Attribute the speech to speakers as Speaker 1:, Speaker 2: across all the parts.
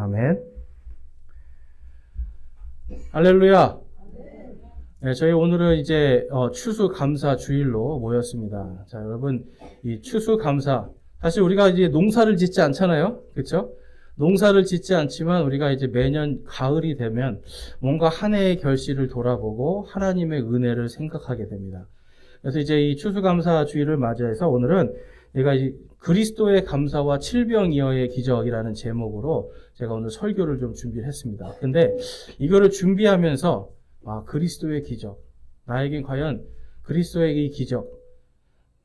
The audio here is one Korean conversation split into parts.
Speaker 1: 아멘. 할렐루야. 네, 저희 오늘은 이제 추수감사 주일로 모였습니다. 자, 여러분, 이 추수감사, 사실 우리가 이제 농사를 짓지 않잖아요. 그렇죠? 농사를 짓지 않지만 우리가 이제 매년 가을이 되면 뭔가 한 해의 결실을 돌아보고 하나님의 은혜를 생각하게 됩니다. 그래서 이제 이 추수감사 주일을 맞이해서 오늘은 제가 이 그리스도의 감사와 칠병이어의 기적이라는 제목으로 제가 오늘 설교를 좀 준비를 했습니다. 근데 이거를 준비하면서 그리스도의 기적, 나에겐 과연 그리스도의 이 기적,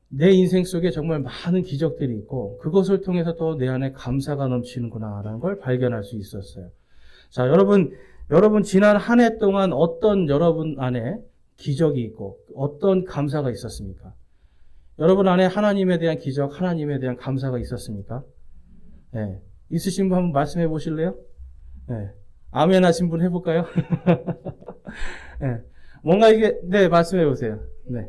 Speaker 1: 내 인생 속에 정말 많은 기적들이 있고 그것을 통해서 또 내 안에 감사가 넘치는구나라는 걸 발견할 수 있었어요. 자, 여러분 지난 한 해 동안 어떤 여러분 안에 기적이 있고 어떤 감사가 있었습니까? 여러분 안에 하나님에 대한 기적, 하나님에 대한 감사가 있었습니까? 네. 있으신 분 한번 말씀해 보실래요? 네. 아멘 하신 분 해볼까요? 네. 뭔가 이게, 네, 말씀해 보세요. 네.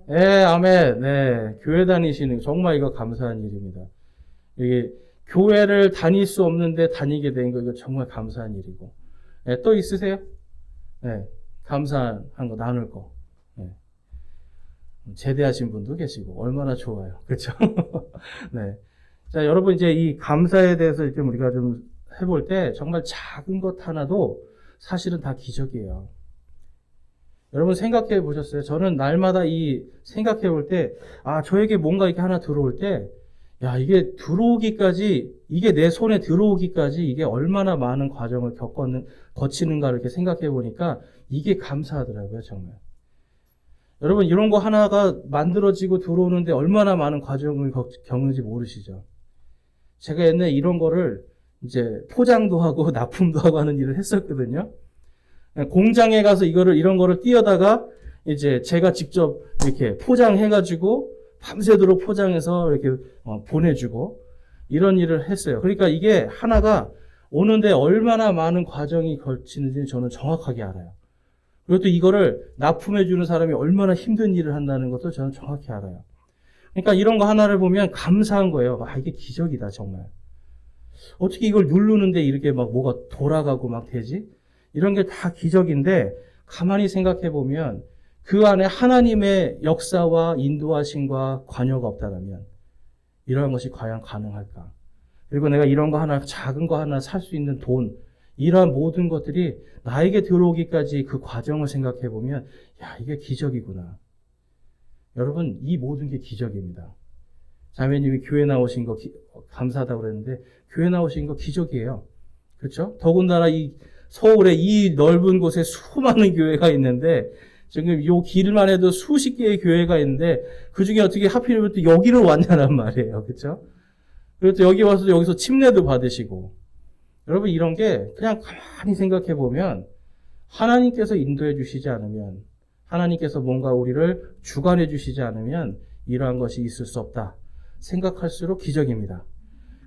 Speaker 1: 네, 아멘. 네. 교회 다니시는, 정말 이거 감사한 일입니다. 이게, 교회를 다닐 수 없는데 다니게 된 거, 이거 정말 감사한 일이고. 네, 또 있으세요? 네. 감사한 거, 나눌 거. 네. 제대하신 분도 계시고, 얼마나 좋아요. 그렇죠? 네. 자, 여러분, 이제 이 감사에 대해서 좀 우리가 좀 해볼 때, 정말 작은 것 하나도 사실은 다 기적이에요. 여러분 생각해 보셨어요? 저는 날마다 생각해 볼 때, 저에게 뭔가 이렇게 하나 들어올 때, 이게 들어오기까지, 이게 내 손에 들어오기까지 이게 얼마나 많은 과정을 거치는가를 이렇게 생각해 보니까 이게 감사하더라고요, 정말. 여러분, 이런 거 하나가 만들어지고 들어오는데 얼마나 많은 과정을 겪는지 모르시죠? 제가 옛날에 이런 거를 이제 포장도 하고 납품도 하고 하는 일을 했었거든요. 공장에 가서 이런 거를 띄어다가 이제 제가 직접 이렇게 포장해가지고 밤새도록 포장해서 이렇게 보내주고 이런 일을 했어요. 그러니까 이게 하나가 오는데 얼마나 많은 과정이 걸치는지 저는 정확하게 알아요. 그리고 또 이거를 납품해주는 사람이 얼마나 힘든 일을 한다는 것도 저는 정확히 알아요. 그러니까 이런 거 하나를 보면 감사한 거예요. 이게 기적이다, 정말. 어떻게 이걸 누르는데 이렇게 막 뭐가 돌아가고 막 되지? 이런 게 다 기적인데 가만히 생각해 보면 그 안에 하나님의 역사와 인도하심과 관여가 없다면 이러한 것이 과연 가능할까? 그리고 내가 이런 거 하나, 작은 거 하나 살 수 있는 돈, 이러한 모든 것들이 나에게 들어오기까지 그 과정을 생각해 보면 이게 기적이구나. 여러분, 이 모든 게 기적입니다. 자매님이 교회 나오신 거 감사하다고 그랬는데 교회 나오신 거 기적이에요. 그렇죠? 더군다나 이 서울에 이 넓은 곳에 수많은 교회가 있는데 지금 요 길만 해도 수십 개의 교회가 있는데 그 중에 어떻게 하필이면 또 여기를 왔냐는 말이에요. 그렇죠? 그리고 또 여기 와서 여기서 침례도 받으시고 여러분 이런 게 그냥 가만히 생각해 보면 하나님께서 인도해 주시지 않으면 하나님께서 뭔가 우리를 주관해 주시지 않으면 이러한 것이 있을 수 없다. 생각할수록 기적입니다.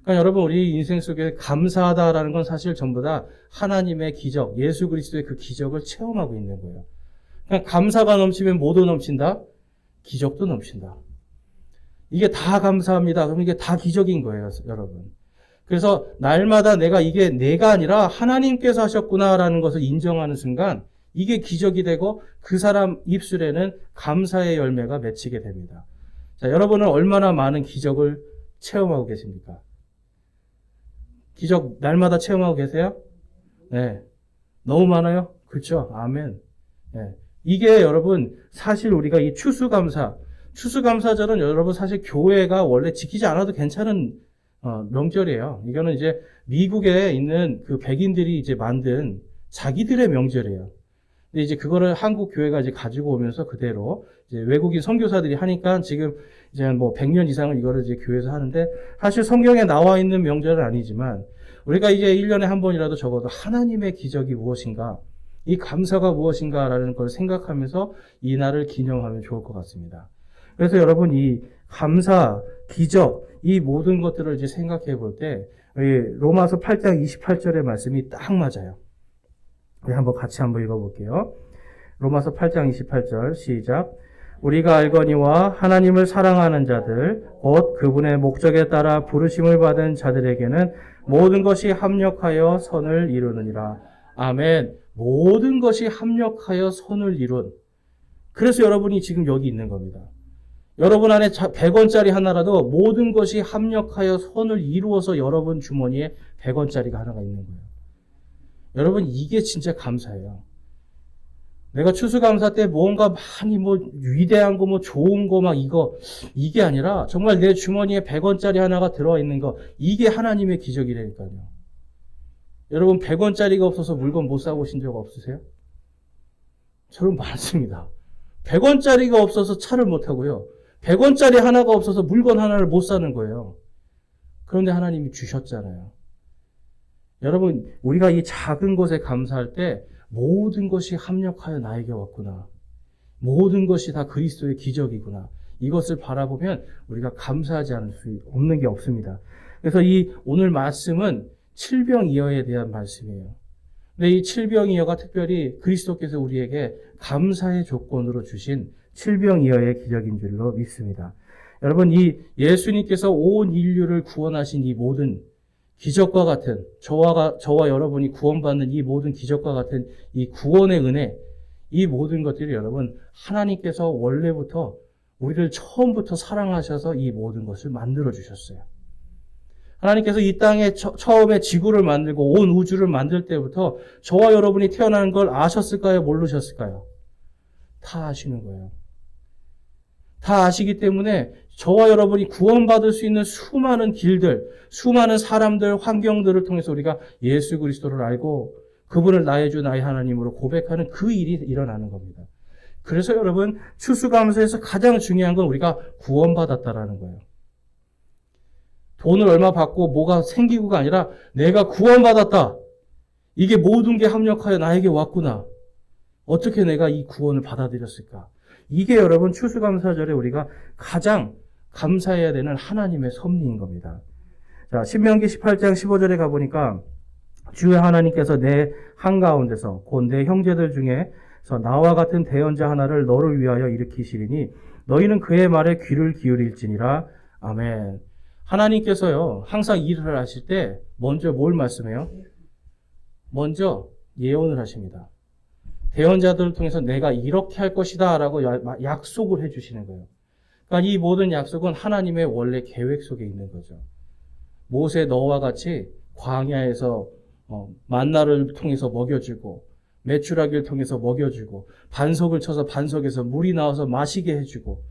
Speaker 1: 그러니까 여러분 우리 인생 속에 감사하다라는 건 사실 전부 다 하나님의 기적, 예수 그리스도의 그 기적을 체험하고 있는 거예요. 그러니까 감사가 넘치면 뭐도 넘친다? 기적도 넘친다. 이게 다 감사합니다. 그럼 이게 다 기적인 거예요, 여러분. 그래서 날마다 이게 내가 아니라 하나님께서 하셨구나라는 것을 인정하는 순간 이게 기적이 되고 그 사람 입술에는 감사의 열매가 맺히게 됩니다. 자, 여러분은 얼마나 많은 기적을 체험하고 계십니까? 기적 날마다 체험하고 계세요? 네. 너무 많아요? 그렇죠? 아멘. 네. 이게 여러분 사실 우리가 이 추수감사절은 여러분 사실 교회가 원래 지키지 않아도 괜찮은 명절이에요. 이거는 이제 미국에 있는 그 백인들이 이제 만든 자기들의 명절이에요. 근데 이제 그거를 한국 교회가 이제 가지고 오면서 그대로 이제 외국인 선교사들이 하니까 지금 이제 뭐 100년 이상을 이거를 이제 교회에서 하는데 사실 성경에 나와 있는 명절은 아니지만 우리가 이제 1년에 한 번이라도 적어도 하나님의 기적이 무엇인가, 이 감사가 무엇인가라는 걸 생각하면서 이 날을 기념하면 좋을 것 같습니다. 그래서 여러분 이 감사, 기적, 이 모든 것들을 이제 생각해 볼 때 로마서 8장 28절의 말씀이 딱 맞아요. 우리 같이 한번 읽어볼게요. 로마서 8장 28절 시작. 우리가 알거니와 하나님을 사랑하는 자들 곧 그분의 목적에 따라 부르심을 받은 자들에게는 모든 것이 합력하여 선을 이루느니라. 아멘. 모든 것이 합력하여 선을 이룬. 그래서 여러분이 지금 여기 있는 겁니다. 여러분 안에 100원짜리 하나라도 모든 것이 합력하여 선을 이루어서 여러분 주머니에 100원짜리가 하나가 있는 거예요. 여러분, 이게 진짜 감사예요. 내가 추수감사 때 뭔가 많이 위대한 거, 좋은 거 이게 아니라 정말 내 주머니에 100원짜리 하나가 들어와 있는 거, 이게 하나님의 기적이라니까요. 여러분, 100원짜리가 없어서 물건 못 사보신 적 없으세요? 저는 많습니다. 100원짜리가 없어서 차를 못 타고요. 100원짜리 하나가 없어서 물건 하나를 못 사는 거예요. 그런데 하나님이 주셨잖아요. 여러분, 우리가 이 작은 것에 감사할 때 모든 것이 합력하여 나에게 왔구나. 모든 것이 다 그리스도의 기적이구나. 이것을 바라보면 우리가 감사하지 않을 수 없는 게 없습니다. 그래서 이 오늘 말씀은 칠병이어에 대한 말씀이에요. 근데 이 칠병이어가 특별히 그리스도께서 우리에게 감사의 조건으로 주신 칠병이어의 기적인 줄로 믿습니다. 여러분, 이 예수님께서 온 인류를 구원하신 이 모든 기적과 같은 저와 여러분이 구원받는 이 모든 기적과 같은 이 구원의 은혜, 이 모든 것들이 여러분 하나님께서 원래부터 우리를 처음부터 사랑하셔서 이 모든 것을 만들어 주셨어요. 하나님께서 이 땅에 처음에 지구를 만들고 온 우주를 만들 때부터 저와 여러분이 태어나는 걸 아셨을까요? 모르셨을까요? 다 아시는 거예요. 다 아시기 때문에 저와 여러분이 구원받을 수 있는 수많은 길들, 수많은 사람들, 환경들을 통해서 우리가 예수 그리스도를 알고 그분을 나의 주, 나의 하나님으로 고백하는 그 일이 일어나는 겁니다. 그래서 여러분, 추수감사에서 가장 중요한 건 우리가 구원받았다라는 거예요. 돈을 얼마 받고 뭐가 생기고가 아니라 내가 구원받았다. 이게 모든 게 합력하여 나에게 왔구나. 어떻게 내가 이 구원을 받아들였을까? 이게 여러분 추수감사절에 우리가 가장 감사해야 되는 하나님의 섭리인 겁니다. 자, 신명기 18장 15절에 가보니까 주의 하나님께서 내 한가운데서 곧 내 형제들 중에서 나와 같은 대언자 하나를 너를 위하여 일으키시리니 너희는 그의 말에 귀를 기울일지니라. 아멘. 하나님께서요, 항상 일을 하실 때 먼저 뭘 말씀해요? 먼저 예언을 하십니다. 대언자들을 통해서 내가 이렇게 할 것이다 라고 약속을 해주시는 거예요. 그러니까 이 모든 약속은 하나님의 원래 계획 속에 있는 거죠. 모세 너와 같이 광야에서 만나를 통해서 먹여주고 메추라기를 통해서 먹여주고 반석을 쳐서 반석에서 물이 나와서 마시게 해주고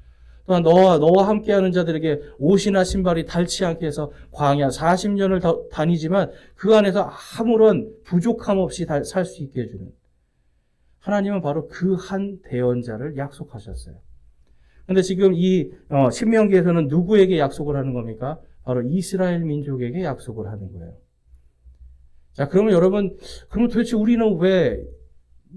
Speaker 1: 또한 너와 함께하는 자들에게 옷이나 신발이 닳지 않게 해서 광야 40년을 다니지만 그 안에서 아무런 부족함 없이 살 수 있게 해주는 하나님은 바로 그 한 대언자를 약속하셨어요. 그런데 지금 이 신명기에서는 누구에게 약속을 하는 겁니까? 바로 이스라엘 민족에게 약속을 하는 거예요. 자, 그러면 여러분, 그러면 도대체 우리는 왜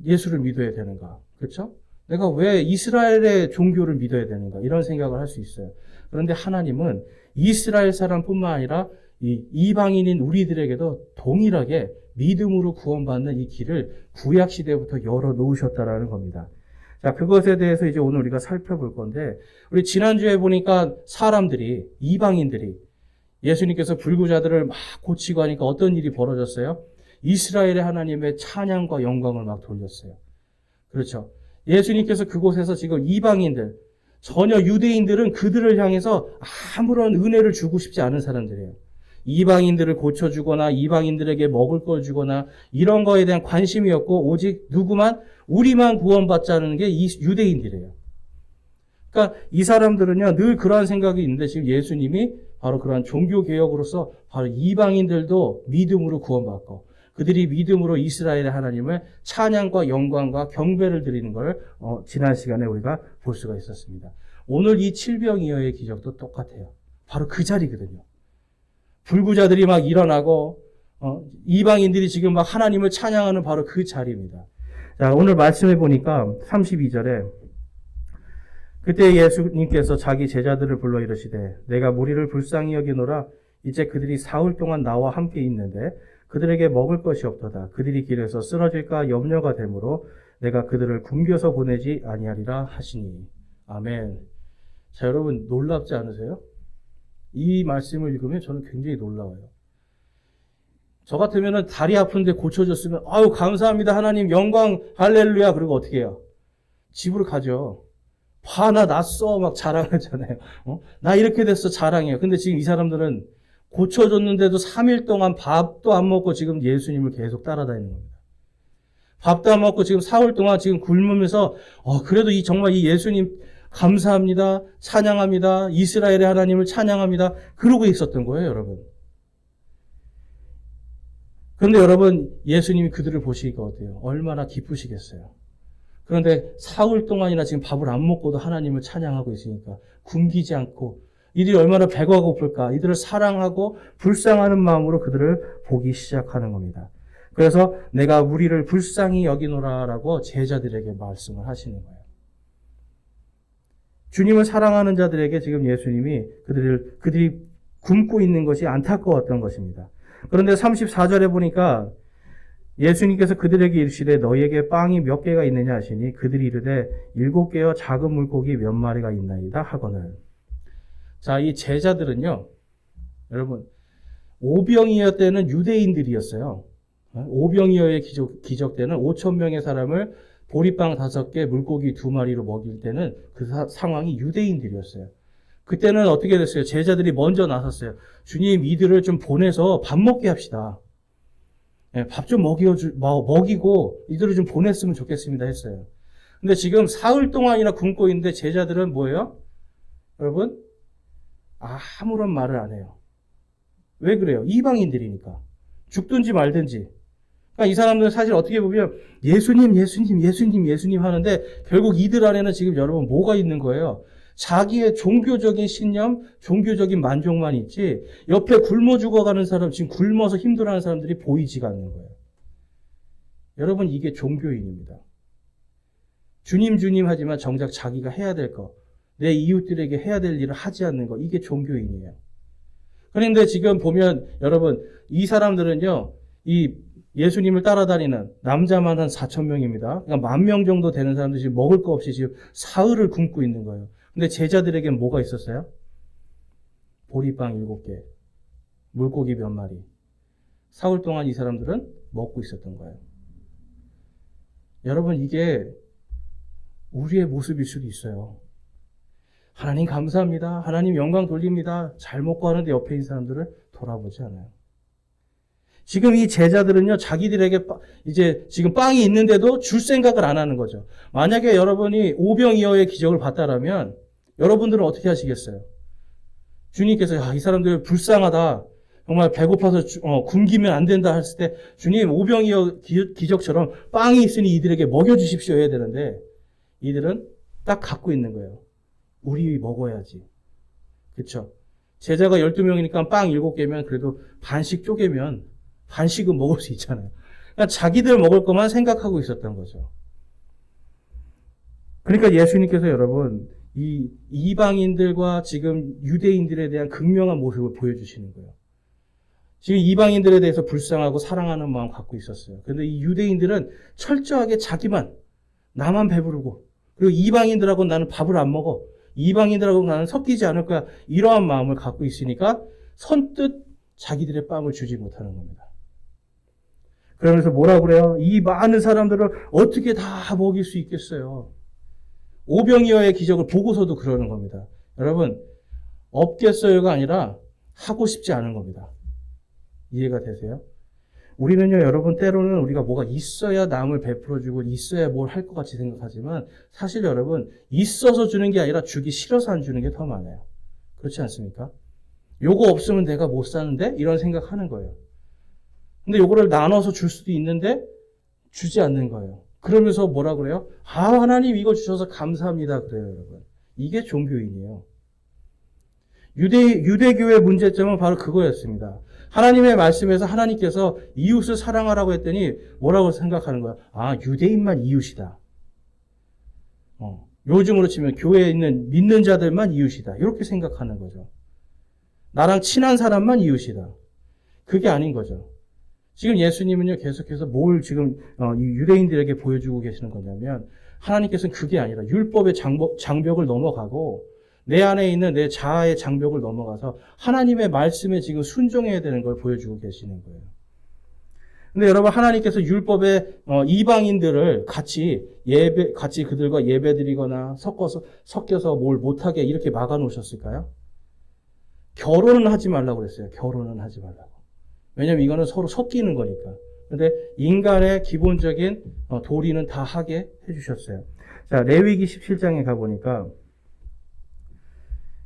Speaker 1: 예수를 믿어야 되는가? 그렇죠? 내가 왜 이스라엘의 종교를 믿어야 되는가? 이런 생각을 할 수 있어요. 그런데 하나님은 이스라엘 사람뿐만 아니라 이 이방인인 우리들에게도 동일하게 믿음으로 구원받는 이 길을 구약 시대부터 열어 놓으셨다라는 겁니다. 자, 그것에 대해서 이제 오늘 우리가 살펴볼 건데, 우리 지난주에 보니까 사람들이, 이방인들이 예수님께서 불구자들을 막 고치고 하니까 어떤 일이 벌어졌어요? 이스라엘의 하나님의 찬양과 영광을 막 돌렸어요. 그렇죠. 예수님께서 그곳에서 지금 이방인들, 전혀 유대인들은 그들을 향해서 아무런 은혜를 주고 싶지 않은 사람들이에요. 이방인들을 고쳐주거나 이방인들에게 먹을 걸 주거나 이런 거에 대한 관심이 없고 오직 누구만 우리만 구원받자는 게 이 유대인들이에요. 그러니까 이 사람들은요 늘 그러한 생각이 있는데 지금 예수님이 바로 그러한 종교개혁으로서 바로 이방인들도 믿음으로 구원받고 그들이 믿음으로 이스라엘의 하나님을 찬양과 영광과 경배를 드리는 걸 지난 시간에 우리가 볼 수가 있었습니다. 오늘 이 칠병이어의 기적도 똑같아요. 바로 그 자리거든요. 불구자들이 막 일어나고 이방인들이 지금 막 하나님을 찬양하는 바로 그 자리입니다. 자, 오늘 말씀해 보니까 32절에 그때 예수님께서 자기 제자들을 불러 이르시되 내가 무리를 불쌍히 여기노라 이제 그들이 사흘 동안 나와 함께 있는데 그들에게 먹을 것이 없도다. 그들이 길에서 쓰러질까 염려가 되므로 내가 그들을 굶겨서 보내지 아니하리라 하시니. 아멘. 자, 여러분 놀랍지 않으세요? 이 말씀을 읽으면 저는 굉장히 놀라워요. 저 같으면은 다리 아픈데 고쳐졌으면 아유 감사합니다 하나님 영광 할렐루야 그러고 어떻게 해요? 집으로 가죠. 봐 나 났어 막 자랑하잖아요. 나 이렇게 됐어 자랑해요. 근데 지금 이 사람들은 고쳐줬는데도 3일 동안 밥도 안 먹고 지금 예수님을 계속 따라다니는 겁니다. 밥도 안 먹고 지금 4월 동안 지금 굶으면서 그래도 정말 이 예수님 감사합니다. 찬양합니다. 이스라엘의 하나님을 찬양합니다. 그러고 있었던 거예요, 여러분. 그런데 여러분, 예수님이 그들을 보시니까 어때요? 얼마나 기쁘시겠어요. 그런데 사흘 동안이나 지금 밥을 안 먹고도 하나님을 찬양하고 있으니까 굶기지 않고 이들이 얼마나 배가 고플까? 이들을 사랑하고 불쌍하는 마음으로 그들을 보기 시작하는 겁니다. 그래서 내가 우리를 불쌍히 여기노라라고 제자들에게 말씀을 하시는 거예요. 주님을 사랑하는 자들에게 지금 예수님이 그들이 굶고 있는 것이 안타까웠던 것입니다. 그런데 34절에 보니까 예수님께서 그들에게 이르시되 너희에게 빵이 몇 개가 있느냐 하시니 그들이 이르되 7개여 작은 물고기 몇 마리가 있나이다 하거늘. 자, 이 제자들은요, 여러분, 오병이어 때는 유대인들이었어요. 오병이어의 기적 때는 5,000명의 사람을 보리빵 5개, 물고기 2마리로 먹일 때는 그 상황이 유대인들이었어요. 그때는 어떻게 됐어요? 제자들이 먼저 나섰어요. 주님, 이들을 좀 보내서 밥 먹게 합시다. 밥 좀 먹이고 이들을 좀 보냈으면 좋겠습니다 했어요. 근데 지금 사흘 동안이나 굶고 있는데 제자들은 뭐예요? 여러분, 아무런 말을 안 해요. 왜 그래요? 이방인들이니까. 죽든지 말든지. 그러니까 이 사람들은 사실 어떻게 보면 예수님 하는데 결국 이들 안에는 지금 여러분 뭐가 있는 거예요? 자기의 종교적인 신념, 종교적인 만족만 있지 옆에 굶어 죽어가는 사람, 지금 굶어서 힘들어하는 사람들이 보이지가 않는 거예요. 여러분 이게 종교인입니다. 주님 하지만 정작 자기가 해야 될 거, 내 이웃들에게 해야 될 일을 하지 않는 거, 이게 종교인이에요. 그런데 지금 보면 여러분 이 사람들은요, 이 예수님을 따라다니는 남자만 한 4,000명입니다. 그러니까 10,000명 정도 되는 사람들이 지금 먹을 거 없이 지금 사흘을 굶고 있는 거예요. 근데 제자들에게는 뭐가 있었어요? 보리빵 7개, 물고기 몇 마리. 사흘 동안 이 사람들은 먹고 있었던 거예요. 여러분 이게 우리의 모습일 수도 있어요. 하나님 감사합니다. 하나님 영광 돌립니다. 잘 먹고 하는데 옆에 있는 사람들을 돌아보지 않아요. 지금 이 제자들은요, 자기들에게 이제 지금 빵이 있는데도 줄 생각을 안 하는 거죠. 만약에 여러분이 오병이어의 기적을 봤다라면 여러분들은 어떻게 하시겠어요? 주님께서 이 사람들 불쌍하다. 정말 배고파서 굶기면 안 된다 했을 때 주님 오병이어 기적처럼 빵이 있으니 이들에게 먹여주십시오 해야 되는데 이들은 딱 갖고 있는 거예요. 우리 먹어야지. 그렇죠? 제자가 12명이니까 빵 7개면 그래도 반씩 쪼개면 반씩은 먹을 수 있잖아요. 그러니까 자기들 먹을 것만 생각하고 있었던 거죠. 그러니까 예수님께서 여러분 이 이방인들과 지금 유대인들에 대한 극명한 모습을 보여주시는 거예요. 지금 이방인들에 대해서 불쌍하고 사랑하는 마음 갖고 있었어요. 그런데 이 유대인들은 철저하게 나만 배부르고 그리고 이방인들하고 나는 밥을 안 먹어. 이방인들하고 나는 섞이지 않을 거야. 이러한 마음을 갖고 있으니까 선뜻 자기들의 빵을 주지 못하는 겁니다. 그러면서 뭐라고 그래요? 이 많은 사람들을 어떻게 다 먹일 수 있겠어요? 오병이어의 기적을 보고서도 그러는 겁니다. 여러분, 없겠어요가 아니라 하고 싶지 않은 겁니다. 이해가 되세요? 우리는요, 여러분, 때로는 우리가 뭐가 있어야 남을 베풀어주고 있어야 뭘 할 것 같이 생각하지만 사실 여러분, 있어서 주는 게 아니라 주기 싫어서 안 주는 게 더 많아요. 그렇지 않습니까? 요거 없으면 내가 못 사는데? 이런 생각하는 거예요. 근데 요거를 나눠서 줄 수도 있는데 주지 않는 거예요. 그러면서 뭐라 그래요? 하나님 이거 주셔서 감사합니다. 그래요, 여러분. 이게 종교인이에요. 유대교의 문제점은 바로 그거였습니다. 하나님의 말씀에서 하나님께서 이웃을 사랑하라고 했더니 뭐라고 생각하는 거야? 유대인만 이웃이다. 요즘으로 치면 교회에 있는 믿는 자들만 이웃이다. 이렇게 생각하는 거죠. 나랑 친한 사람만 이웃이다. 그게 아닌 거죠. 지금 예수님은요, 계속해서 뭘 지금 이 유대인들에게 보여주고 계시는 거냐면 하나님께서는 그게 아니라 율법의 장벽을 넘어가고 내 안에 있는 내 자아의 장벽을 넘어가서 하나님의 말씀에 지금 순종해야 되는 걸 보여주고 계시는 거예요. 근데 여러분, 하나님께서 율법의 이방인들을 같이 그들과 예배드리거나 섞여서 뭘 못하게 이렇게 막아 놓으셨을까요? 결혼은 하지 말라고 그랬어요. 결혼은 하지 말라고. 왜냐면 이거는 서로 섞이는 거니까. 근데 인간의 기본적인 도리는 다 하게 해주셨어요. 자, 레위기 17장에 가보니까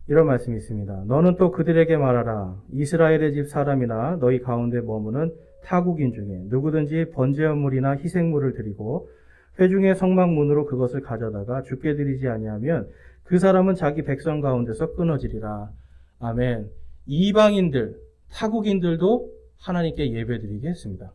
Speaker 1: 이런 말씀이 있습니다. 너는 또 그들에게 말하라. 이스라엘의 집 사람이나 너희 가운데 머무는 타국인 중에 누구든지 번제물이나 희생물을 드리고 회중의 성막문으로 그것을 가져다가 주께 드리지 아니하면 그 사람은 자기 백성 가운데서 끊어지리라. 아멘. 이방인들, 타국인들도 하나님께 예배드리게 했습니다.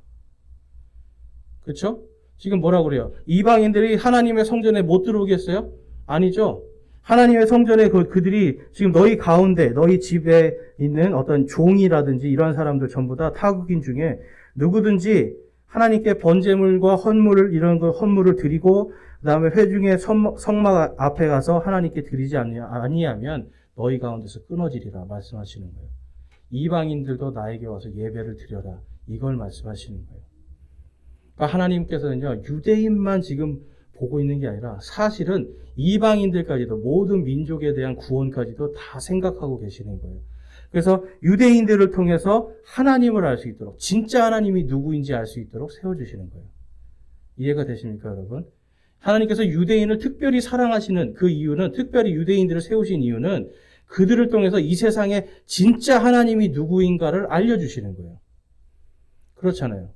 Speaker 1: 그렇죠? 지금 뭐라고 그래요? 이방인들이 하나님의 성전에 못 들어오겠어요? 아니죠. 하나님의 성전에 그들이 지금 너희 가운데, 너희 집에 있는 어떤 종이라든지 이런 사람들 전부 다 타국인 중에 누구든지 하나님께 번제물과 헌물을 드리고 그다음에 회중의 성막 앞에 가서 하나님께 드리지 아니하면 너희 가운데서 끊어지리라 말씀하시는 거예요. 이방인들도 나에게 와서 예배를 드려라. 이걸 말씀하시는 거예요. 그러니까 하나님께서는요, 유대인만 지금 보고 있는 게 아니라 사실은 이방인들까지도 모든 민족에 대한 구원까지도 다 생각하고 계시는 거예요. 그래서 유대인들을 통해서 하나님을 알 수 있도록, 진짜 하나님이 누구인지 알 수 있도록 세워주시는 거예요. 이해가 되십니까, 여러분? 하나님께서 유대인을 특별히 사랑하시는 그 이유는, 특별히 유대인들을 세우신 이유는 그들을 통해서 이 세상에 진짜 하나님이 누구인가를 알려주시는 거예요. 그렇잖아요.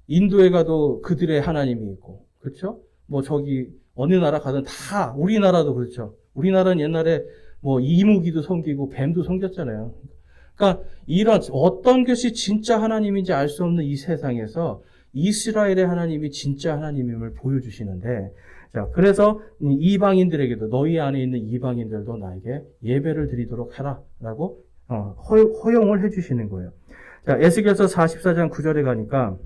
Speaker 1: 인도에 가도 그들의 하나님이 있고, 그렇죠? 뭐 저기 어느 나라 가든 다, 우리나라도 그렇죠. 우리나라는 옛날에 뭐 이무기도 섬기고 뱀도 섬겼잖아요. 그러니까 이런 어떤 것이 진짜 하나님인지 알 수 없는 이 세상에서 이스라엘의 하나님이 진짜 하나님임을 보여주시는데, 자, 그래서 이방인들에게도, 너희 안에 있는 이방인들도 나에게 예배를 드리도록 하라라고 허용을 해주시는 거예요. 자, 에스겔서 44장 9절에 가니까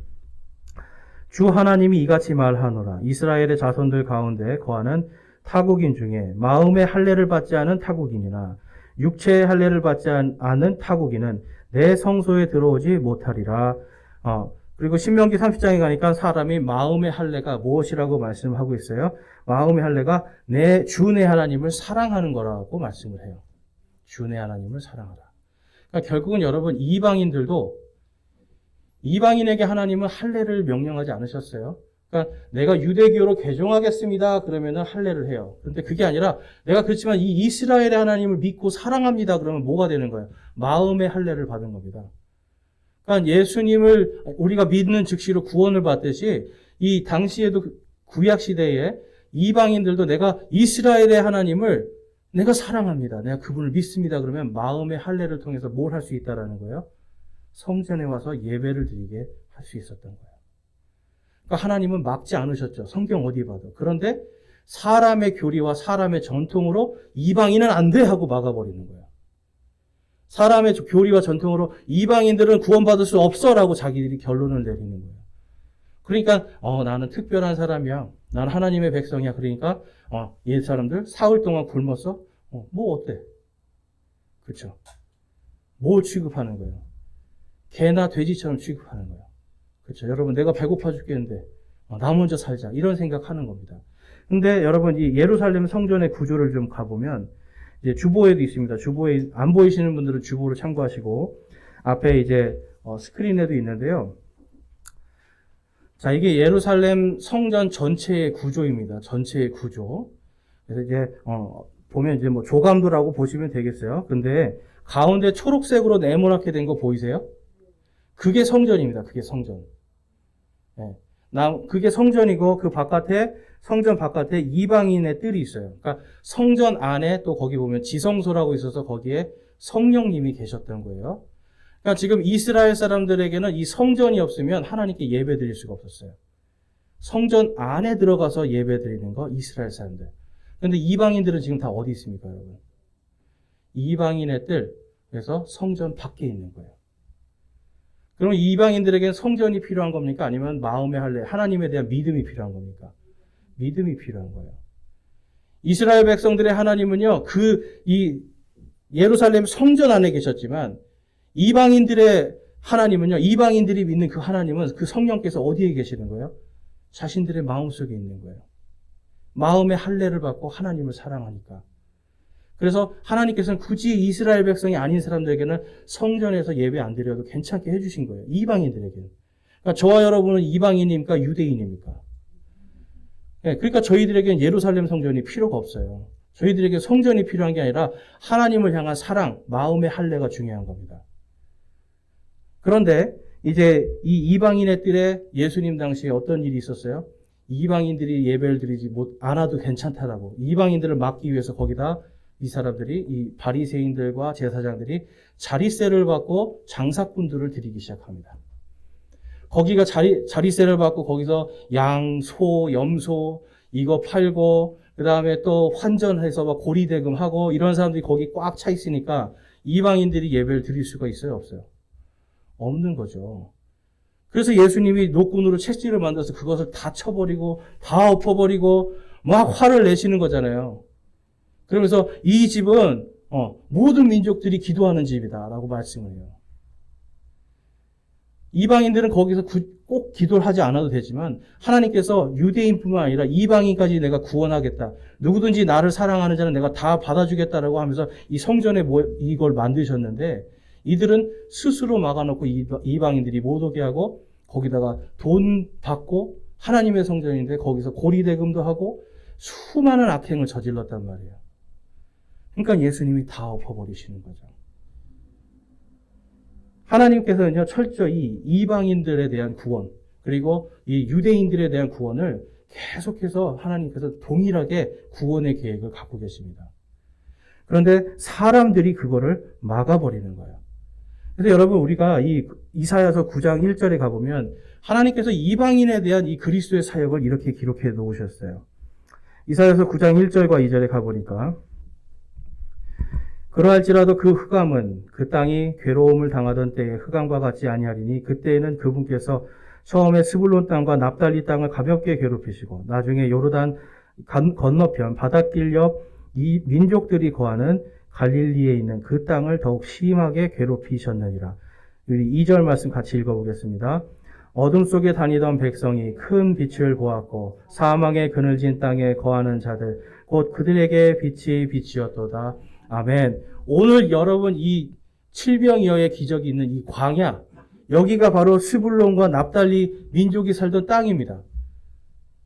Speaker 1: 주 하나님이 이같이 말하노라. 이스라엘의 자손들 가운데 거하는 타국인 중에 마음의 할례를 받지 않은 타국인이나 육체의 할례를 받지 않은 타국인은 내 성소에 들어오지 못하리라. 그리고 신명기 30장에 가니까 사람이 마음의 할례가 무엇이라고 말씀하고 있어요? 마음의 할례가 주 내 하나님을 사랑하는 거라고 말씀을 해요. 주 내 하나님을 사랑하라. 그러니까 결국은 여러분, 이방인에게 하나님은 할례를 명령하지 않으셨어요. 그러니까 내가 유대교로 개종하겠습니다. 그러면은 할례를 해요. 그런데 그게 아니라 내가 그렇지만 이 이스라엘의 하나님을 믿고 사랑합니다. 그러면 뭐가 되는 거예요? 마음의 할례를 받은 겁니다. 그러니까 예수님을 우리가 믿는 즉시로 구원을 받듯이 이 당시에도 구약 시대에 이방인들도 내가 이스라엘의 하나님을 내가 사랑합니다. 내가 그분을 믿습니다. 그러면 마음의 할례를 통해서 뭘 할 수 있다라는 거예요? 성전에 와서 예배를 드리게 할 수 있었던 거예요. 그러니까 하나님은 막지 않으셨죠. 성경 어디 봐도. 그런데 사람의 교리와 사람의 전통으로 이방인은 안 돼 하고 막아버리는 거예요. 사람의 교리와 전통으로 이방인들은 구원받을 수 없어라고 자기들이 결론을 내리는 거예요. 그러니까 나는 특별한 사람이야. 나는 하나님의 백성이야. 그러니까 옛 사람들 사흘 동안 굶었어? 뭐 어때? 그렇죠? 뭘 취급하는 거예요? 개나 돼지처럼 취급하는 거예요. 그렇죠? 여러분, 내가 배고파 죽겠는데 나 먼저 살자. 이런 생각하는 겁니다. 근데 여러분, 이 예루살렘 성전의 구조를 좀 가보면 이제 주보에도 있습니다. 주보에 안 보이시는 분들은 주보를 참고하시고 앞에 이제 스크린에도 있는데요. 자, 이게 예루살렘 성전 전체의 구조입니다. 전체의 구조. 그래서 이제 보면 이제 뭐 조감도라고 보시면 되겠어요. 근데 가운데 초록색으로 네모나게 된 거 보이세요? 그게 성전입니다. 그게 성전. 네. 그게 성전이고 그 바깥에, 성전 바깥에 이방인의 뜰이 있어요. 그러니까 성전 안에 또 거기 보면 지성소라고 있어서 거기에 성령님이 계셨던 거예요. 그러니까 지금 이스라엘 사람들에게는 이 성전이 없으면 하나님께 예배 드릴 수가 없었어요. 성전 안에 들어가서 예배 드리는 거 이스라엘 사람들. 그런데 이방인들은 지금 다 어디 있습니까, 여러분? 이방인의 뜰, 그래서 성전 밖에 있는 거예요. 그럼 이방인들에게는 성전이 필요한 겁니까? 아니면 마음의 할례, 하나님에 대한 믿음이 필요한 겁니까? 믿음이 필요한 거예요. 이스라엘 백성들의 하나님은요, 이 예루살렘 성전 안에 계셨지만, 이방인들의 하나님은요, 이방인들이 믿는 그 하나님은 그 성령께서 어디에 계시는 거예요? 자신들의 마음속에 있는 거예요. 마음의 할례를 받고 하나님을 사랑하니까. 그래서 하나님께서는 굳이 이스라엘 백성이 아닌 사람들에게는 성전에서 예배 안 드려도 괜찮게 해주신 거예요. 이방인들에게는. 그러니까 저와 여러분은 이방인입니까? 유대인입니까? 네, 그러니까 저희들에게는 예루살렘 성전이 필요가 없어요. 저희들에게 성전이 필요한 게 아니라 하나님을 향한 사랑, 마음의 할례가 중요한 겁니다. 그런데 이제 이 이방인의 뜰에 예수님 당시에 어떤 일이 있었어요? 이방인들이 예배를 드리지 않아도 괜찮다라고 이방인들을 막기 위해서 거기다 이 사람들이 이 바리새인들과 제사장들이 자리세를 받고 장사꾼들을 드리기 시작합니다. 거기가 자리세를 받고 거기서 양, 소, 염소 이거 팔고 그 다음에 또 환전해서 막 고리대금하고 이런 사람들이 거기 꽉 차 있으니까 이방인들이 예배를 드릴 수가 있어요, 없어요? 없는 거죠. 그래서 예수님이 노끈으로 채찍을 만들어서 그것을 다 쳐버리고 다 엎어버리고 막 화를 내시는 거잖아요. 그러면서 이 집은 모든 민족들이 기도하는 집이다라고 말씀을 해요. 이방인들은 거기서 꼭 기도를 하지 않아도 되지만 하나님께서 유대인뿐만 아니라 이방인까지 내가 구원하겠다. 누구든지 나를 사랑하는 자는 내가 다 받아주겠다라고 하면서 이 성전에 이걸 만드셨는데 이들은 스스로 막아놓고 이방인들이 못 오게 하고 거기다가 돈 받고 하나님의 성전인데 거기서 고리대금도 하고 수많은 악행을 저질렀단 말이에요. 그러니까 예수님이 다 엎어버리시는 거죠. 하나님께서는요, 철저히 이방인들에 대한 구원, 그리고 이 유대인들에 대한 구원을 계속해서 하나님께서 동일하게 구원의 계획을 갖고 계십니다. 그런데 사람들이 그거를 막아버리는 거예요. 그래서 여러분, 우리가 이 이사야서 9장 1절에 가보면 하나님께서 이방인에 대한 이 그리스도의 사역을 이렇게 기록해 놓으셨어요. 이사야서 9장 1절과 2절에 가보니까 그러할지라도 그 흑암은 그 땅이 괴로움을 당하던 때의 흑암과 같지 아니하리니 그때에는 그분께서 처음에 스불론 땅과 납달리 땅을 가볍게 괴롭히시고 나중에 요르단 건너편 바닷길 옆 이 민족들이 거하는 갈릴리에 있는 그 땅을 더욱 심하게 괴롭히셨느니라. 우리 2절 말씀 같이 읽어보겠습니다. 어둠 속에 다니던 백성이 큰 빛을 보았고 사망의 그늘진 땅에 거하는 자들 곧 그들에게 빛이 빛이었도다. 아멘. 오늘 여러분 이 칠병이어의 기적이 있는 이 광야, 여기가 바로 스불론과 납달리 민족이 살던 땅입니다.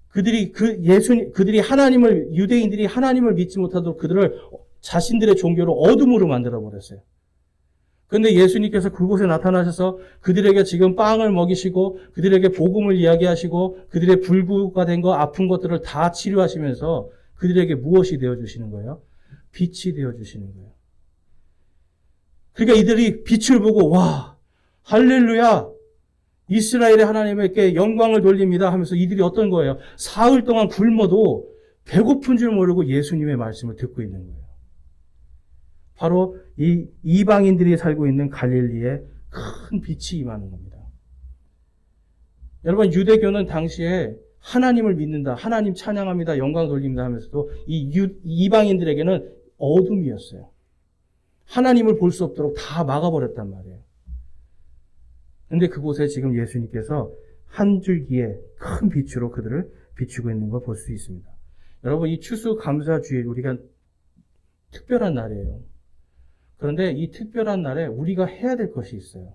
Speaker 1: 그들이 하나님을, 유대인들이 하나님을 믿지 못하도록 그들을 자신들의 종교로 어둠으로 만들어 버렸어요. 그런데 예수님께서 그곳에 나타나셔서 그들에게 지금 빵을 먹이시고 그들에게 복음을 이야기하시고 그들의 불구가 된 거, 아픈 것들을 다 치료하시면서 그들에게 무엇이 되어주시는 거예요? 빛이 되어주시는 거예요. 그러니까 이들이 빛을 보고 와, 할렐루야, 이스라엘의 하나님께 영광을 돌립니다 하면서 이들이 어떤 거예요? 사흘 동안 굶어도 배고픈 줄 모르고 예수님의 말씀을 듣고 있는 거예요. 바로 이 이방인들이 살고 있는 갈릴리에 큰 빛이 임하는 겁니다. 여러분, 유대교는 당시에 하나님을 믿는다, 하나님 찬양합니다, 영광 돌립니다 하면서도 이 이방인들에게는 어둠이었어요. 하나님을 볼 수 없도록 다 막아버렸단 말이에요. 그런데 그곳에 지금 예수님께서 한 줄기의 큰 빛으로 그들을 비추고 있는 걸 볼 수 있습니다. 여러분, 이 추수감사주일 우리가 특별한 날이에요. 그런데 이 특별한 날에 우리가 해야 될 것이 있어요.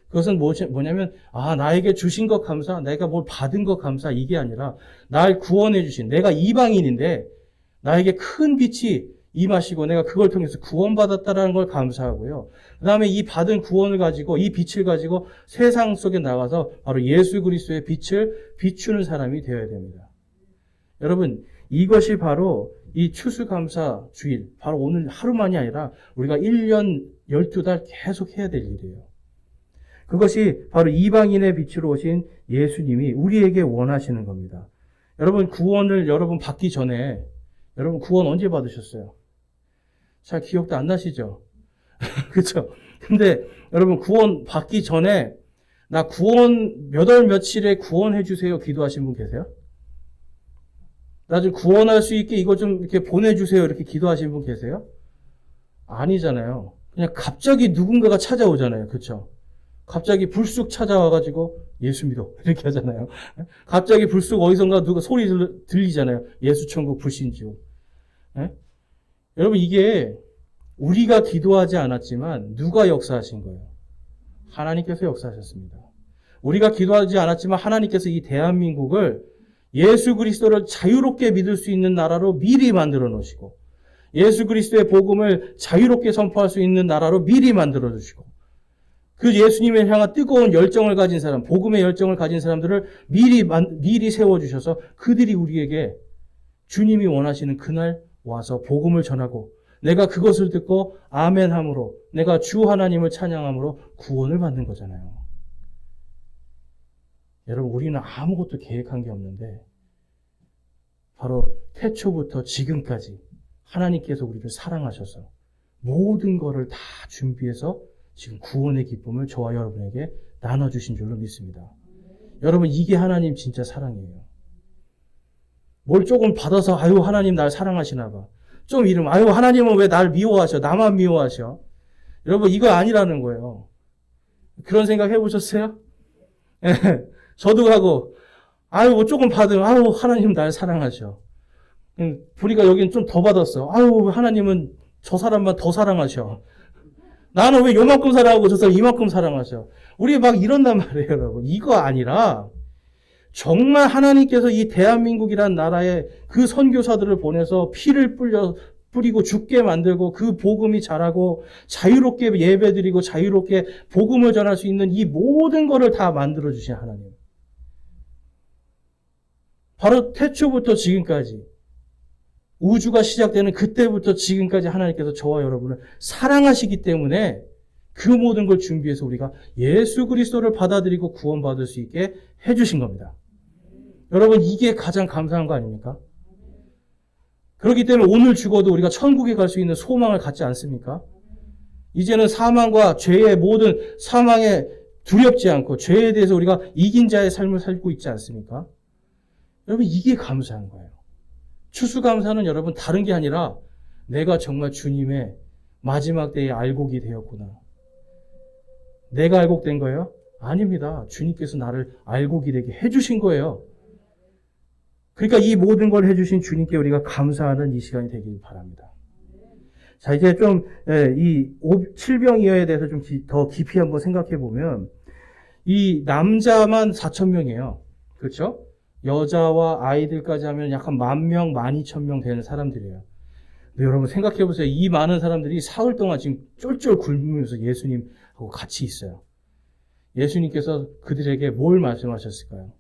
Speaker 1: 그것은 뭐냐면 나에게 주신 것 감사, 내가 뭘 받은 것 감사, 이게 아니라 날 구원해 주신, 내가 이방인인데 나에게 큰 빛이 임하시고 내가 그걸 통해서 구원받았다라는 걸 감사하고요. 그 다음에 이 받은 구원을 가지고, 이 빛을 가지고 세상 속에 나가서 바로 예수 그리스도의 빛을 비추는 사람이 되어야 됩니다. 여러분, 이것이 바로 이 추수감사 주일, 바로 오늘 하루만이 아니라 우리가 1년 12달 계속 해야 될 일이에요. 그것이 바로 이방인의 빛으로 오신 예수님이 우리에게 원하시는 겁니다. 여러분, 구원을 여러분 받기 전에 여러분 구원 언제 받으셨어요? 잘 기억도 안 나시죠? 그렇죠? 근데 여러분 구원 받기 전에 나 구원 몇 월 며칠에 구원해 주세요 기도하신 분 계세요? 나 좀 구원할 수 있게 이거 좀 이렇게 보내주세요. 이렇게 기도하시는 분 계세요? 아니잖아요. 그냥 갑자기 누군가가 찾아오잖아요. 그렇죠? 갑자기 불쑥 찾아와가지고 예수 믿어 이렇게 하잖아요. 갑자기 불쑥 어디선가 누가 소리 들리잖아요. 예수 천국 불신지옥. 예? 여러분 이게 우리가 기도하지 않았지만 누가 역사하신 거예요? 하나님께서 역사하셨습니다. 우리가 기도하지 않았지만 하나님께서 이 대한민국을 예수 그리스도를 자유롭게 믿을 수 있는 나라로 미리 만들어 놓으시고 예수 그리스도의 복음을 자유롭게 선포할 수 있는 나라로 미리 만들어 주시고 그 예수님을 향한 뜨거운 열정을 가진 사람, 복음의 열정을 가진 사람들을 미리 세워주셔서 그들이 우리에게 주님이 원하시는 그날 와서 복음을 전하고 내가 그것을 듣고 아멘함으로 내가 주 하나님을 찬양함으로 구원을 받는 거잖아요. 여러분 우리는 아무것도 계획한 게 없는데 바로 태초부터 지금까지 하나님께서 우리를 사랑하셔서 모든 것을 다 준비해서 지금 구원의 기쁨을 저와 여러분에게 나눠주신 줄로 믿습니다. 여러분 이게 하나님 진짜 사랑이에요. 뭘 조금 받아서 아유 하나님 날 사랑하시나 봐. 좀 이러면 아유 하나님은 왜 날 미워하셔? 나만 미워하셔? 여러분 이거 아니라는 거예요. 그런 생각 해보셨어요? 저도 하고 아유 뭐 조금 받으면 아유 하나님 날 사랑하셔. 보니까 여기는 좀 더 받았어. 아유 하나님은 저 사람만 더 사랑하셔. 나는 왜 요만큼 사랑하고 저 사람 이만큼 사랑하셔. 우리 막 이런단 말이에요 여러분. 이거 아니라 정말 하나님께서 이 대한민국이란 나라에 그 선교사들을 보내서 피를 뿌리고 죽게 만들고 그 복음이 자라고 자유롭게 예배드리고 자유롭게 복음을 전할 수 있는 이 모든 것을 다 만들어주신 하나님. 바로 태초부터 지금까지 우주가 시작되는 그때부터 지금까지 하나님께서 저와 여러분을 사랑하시기 때문에 그 모든 걸 준비해서 우리가 예수 그리스도를 받아들이고 구원받을 수 있게 해주신 겁니다. 여러분 이게 가장 감사한 거 아닙니까? 그렇기 때문에 오늘 죽어도 우리가 천국에 갈 수 있는 소망을 갖지 않습니까? 이제는 사망과 죄의 모든 사망에 두렵지 않고 죄에 대해서 우리가 이긴 자의 삶을 살고 있지 않습니까? 여러분 이게 감사한 거예요. 추수감사는 여러분 다른 게 아니라 내가 정말 주님의 마지막 때에 알곡이 되었구나. 내가 알곡된 거예요? 아닙니다. 주님께서 나를 알곡이 되게 해주신 거예요. 그러니까 이 모든 걸 해주신 주님께 우리가 감사하는 이 시간이 되길 바랍니다. 자, 이제 좀, 이 칠병이어에 대해서 좀 더 깊이 한번 생각해 보면, 이 남자만 4,000명이에요. 그렇죠? 여자와 아이들까지 하면 약 한 10,000명, 12,000명 되는 사람들이에요. 근데 여러분 생각해 보세요. 이 많은 사람들이 사흘 동안 지금 쫄쫄 굶으면서 예수님하고 같이 있어요. 예수님께서 그들에게 뭘 말씀하셨을까요?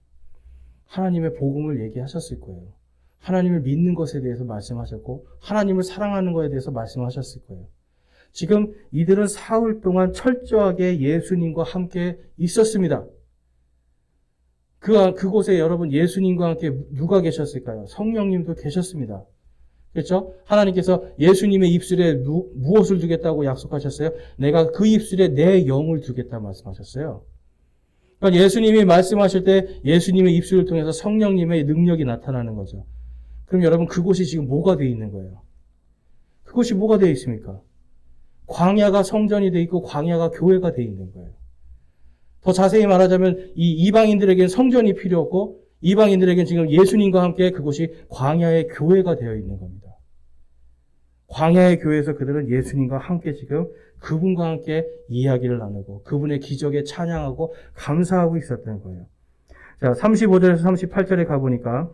Speaker 1: 하나님의 복음을 얘기하셨을 거예요. 하나님을 믿는 것에 대해서 말씀하셨고 하나님을 사랑하는 것에 대해서 말씀하셨을 거예요. 지금 이들은 사흘 동안 철저하게 예수님과 함께 있었습니다. 그곳에 여러분 예수님과 함께 누가 계셨을까요? 성령님도 계셨습니다. 그렇죠? 하나님께서 예수님의 입술에 무엇을 두겠다고 약속하셨어요? 내가 그 입술에 내 영을 두겠다 말씀하셨어요. 그러니까 예수님이 말씀하실 때 예수님의 입술을 통해서 성령님의 능력이 나타나는 거죠. 그럼 여러분 그곳이 지금 뭐가 되어 있는 거예요? 그곳이 뭐가 되어 있습니까? 광야가 성전이 되어 있고 광야가 교회가 되어 있는 거예요. 더 자세히 말하자면 이 이방인들에게는 성전이 필요 없고 이방인들에게는 지금 예수님과 함께 그곳이 광야의 교회가 되어 있는 겁니다. 광야의 교회에서 그들은 예수님과 함께 지금 그분과 함께 이야기를 나누고 그분의 기적에 찬양하고 감사하고 있었던 거예요. 자, 35절에서 38절에 가보니까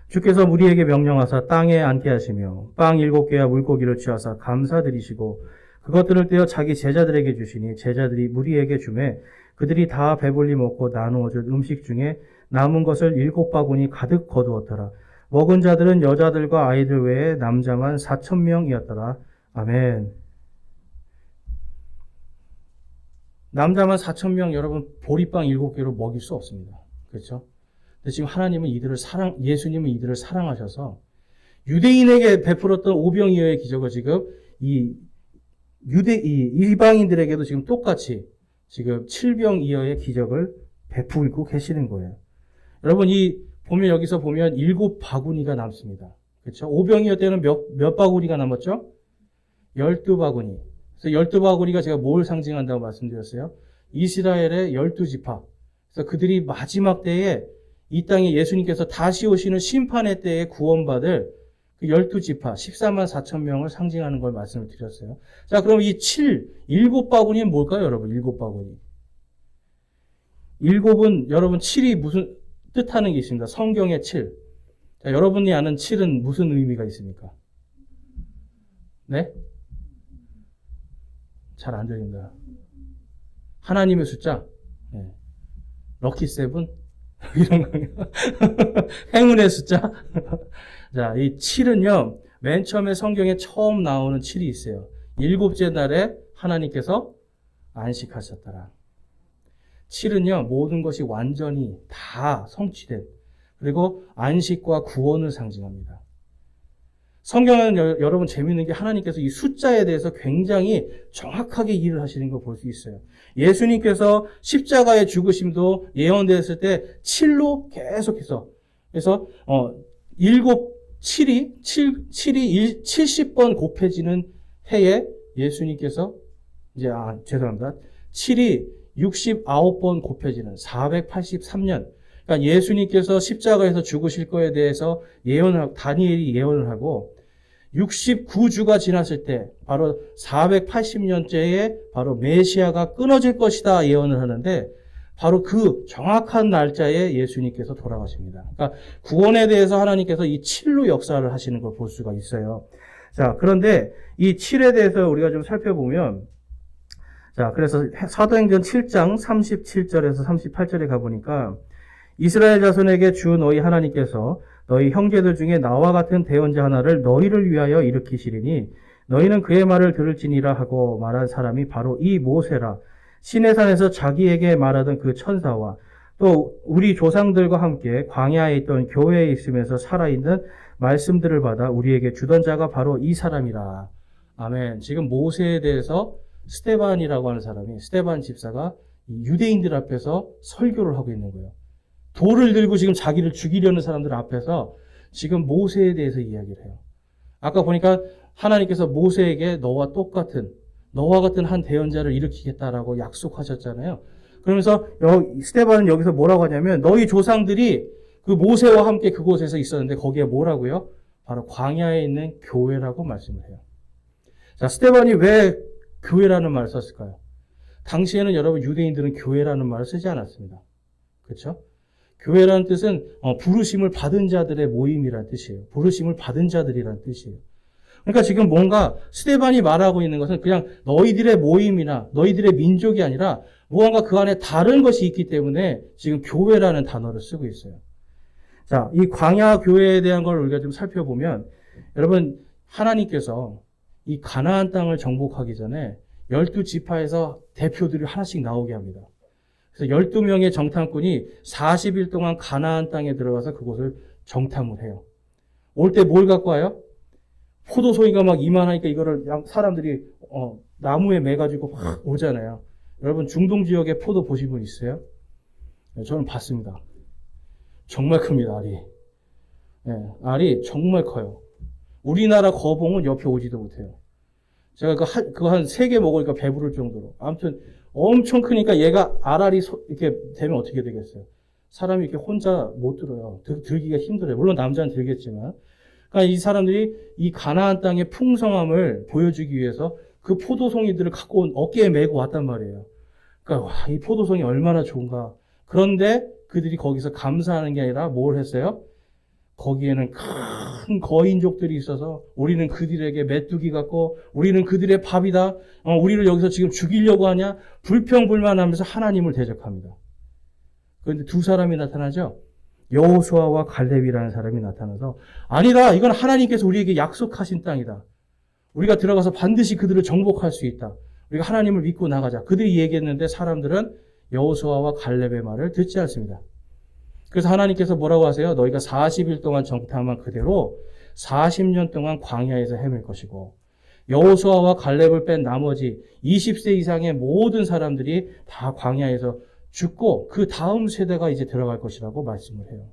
Speaker 1: 주께서 무리에게 명령하사 땅에 앉게 하시며 빵 7개와 물고기를 취하사 감사드리시고 그것들을 떼어 자기 제자들에게 주시니 제자들이 무리에게 주매 그들이 다 배불리 먹고 나누어 준 음식 중에 남은 것을 7바구니 가득 거두었더라. 먹은 자들은 여자들과 아이들 외에 남자만 4,000명이었더라. 아멘. 남자만 4,000명 여러분 보리빵 7개로 먹일 수 없습니다. 그렇죠? 근데 지금 하나님은 예수님은 이들을 사랑하셔서 유대인에게 베풀었던 오병이어의 기적을 지금 이방인들에게도 지금 똑같이 지금 칠병이어의 기적을 베풀고 계시는 거예요. 여러분 이 보면 여기서 보면 7바구니가 남습니다. 그렇죠? 오병이어 때는 몇 바구니가 남았죠? 12바구니. 그래서 12바구니가 제가 뭘 상징한다고 말씀드렸어요? 이스라엘의 12지파. 그래서 그들이 마지막 때에 이 땅에 예수님께서 다시 오시는 심판의 때에 구원받을 그 12지파, 14만 4천 명을 상징하는 걸 말씀을 드렸어요. 자, 그럼 이 7바구니는 뭘까요, 여러분? 7바구니. 7은, 여러분, 7이 무슨 뜻하는 게 있습니다. 성경의 7. 자, 여러분이 아는 7은 무슨 의미가 있습니까? 네? 잘 안 들립니다. 하나님의 숫자. 네. 럭키 세븐? 이런 거요. 행운의 숫자. 자, 이 7은요, 맨 처음에 성경에 처음 나오는 7이 있어요. 7째 날에 하나님께서 안식하셨더라. 7은요, 모든 것이 완전히 다 성취된, 그리고 안식과 구원을 상징합니다. 성경은 여러분 재미있는 게 하나님께서 이 숫자에 대해서 굉장히 정확하게 일을 하시는 걸 볼 수 있어요. 예수님께서 십자가의 죽으심도 예언되었을 때 7로 계속해서, 그래서 7이 70번 곱해지는 해에 예수님께서 죄송합니다. 7이 69번 곱해지는 483년. 그러니까 예수님께서 십자가에서 죽으실 거에 대해서 다니엘이 예언을 하고 69주가 지났을 때 바로 480년째에 바로 메시아가 끊어질 것이다 예언을 하는데 바로 그 정확한 날짜에 예수님께서 돌아가십니다. 그러니까 구원에 대해서 하나님께서 이 7로 역사를 하시는 걸 볼 수가 있어요. 자, 그런데 이 7에 대해서 우리가 좀 살펴보면, 자, 그래서 사도행전 7장 37절에서 38절에 가보니까 이스라엘 자손에게 주 너희 하나님께서 너희 형제들 중에 나와 같은 대언자 하나를 너희를 위하여 일으키시리니 너희는 그의 말을 들을지니라 하고 말한 사람이 바로 이 모세라. 시내산에서 자기에게 말하던 그 천사와 또 우리 조상들과 함께 광야에 있던 교회에 있으면서 살아있는 말씀들을 받아 우리에게 주던 자가 바로 이 사람이라. 아멘. 지금 모세에 대해서 스데반이라고 하는 사람이, 스데반 집사가 유대인들 앞에서 설교를 하고 있는 거예요. 돌을 들고 지금 자기를 죽이려는 사람들 앞에서 지금 모세에 대해서 이야기를 해요. 아까 보니까 하나님께서 모세에게 너와 같은 한 대언자를 일으키겠다라고 약속하셨잖아요. 그러면서 스데반은 여기서 뭐라고 하냐면 너희 조상들이 그 모세와 함께 그곳에서 있었는데 거기에 뭐라고요? 바로 광야에 있는 교회라고 말씀을 해요. 자, 스데반이 왜 교회라는 말을 썼을까요? 당시에는 여러분 유대인들은 교회라는 말을 쓰지 않았습니다. 그렇죠? 교회라는 뜻은 부르심을 받은 자들의 모임이라는 뜻이에요. 부르심을 받은 자들이라는 뜻이에요. 그러니까 지금 뭔가 스데반이 말하고 있는 것은 그냥 너희들의 모임이나 너희들의 민족이 아니라 무언가 그 안에 다른 것이 있기 때문에 지금 교회라는 단어를 쓰고 있어요. 자, 이 광야 교회에 대한 걸 우리가 좀 살펴보면 여러분 하나님께서 이 가나안 땅을 정복하기 전에 12지파에서 대표들이 하나씩 나오게 합니다. 그래서 12명의 정탐꾼이 40일 동안 가나안 땅에 들어가서 그곳을 정탐을 해요. 올 때 뭘 갖고 와요? 포도송이가 막 이만하니까 이거를 사람들이 나무에 매가지고 막 오잖아요. 여러분 중동 지역에 포도 보신 분 있어요? 네, 저는 봤습니다. 정말 큽니다, 알이. 네, 알이 정말 커요. 우리나라 거봉은 옆에 오지도 못해요. 제가 그거 한 3개 먹으니까 배부를 정도로. 아무튼 엄청 크니까 얘가 알알이 이렇게 되면 어떻게 되겠어요? 사람이 이렇게 혼자 못 들어요. 들기가 힘들어요. 물론 남자는 들겠지만. 그러니까 이 사람들이 이 가나안 땅의 풍성함을 보여주기 위해서 그 포도송이들을 갖고 어깨에 메고 왔단 말이에요. 그러니까 와, 이 포도송이 얼마나 좋은가. 그런데 그들이 거기서 감사하는 게 아니라 뭘 했어요? 거기에는 큰 거인족들이 있어서 우리는 그들에게 메뚜기 같고 우리는 그들의 밥이다. 우리를 여기서 지금 죽이려고 하냐? 불평불만하면서 하나님을 대적합니다. 그런데 두 사람이 나타나죠. 여호수아와 갈렙이라는 사람이 나타나서 아니다. 이건 하나님께서 우리에게 약속하신 땅이다. 우리가 들어가서 반드시 그들을 정복할 수 있다. 우리가 하나님을 믿고 나가자. 그들이 얘기했는데 사람들은 여호수아와 갈렙의 말을 듣지 않습니다. 그래서 하나님께서 뭐라고 하세요? 너희가 40일 동안 정탐한 그대로 40년 동안 광야에서 헤맬 것이고 여호수아와 갈렙을 뺀 나머지 20세 이상의 모든 사람들이 다 광야에서 죽고 그 다음 세대가 이제 들어갈 것이라고 말씀을 해요.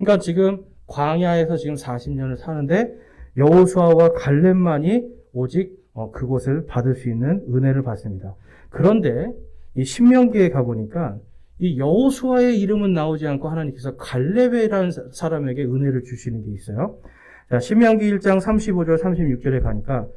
Speaker 1: 그러니까 지금 광야에서 지금 40년을 사는데 여호수아와 갈렙만이 오직 그곳을 받을 수 있는 은혜를 받습니다. 그런데 이 신명기에 가보니까 이 여호수아의 이름은 나오지 않고 하나님께서 갈렙이라는 사람에게 은혜를 주시는 게 있어요. 자, 신명기 1장 35절 36절에 가니까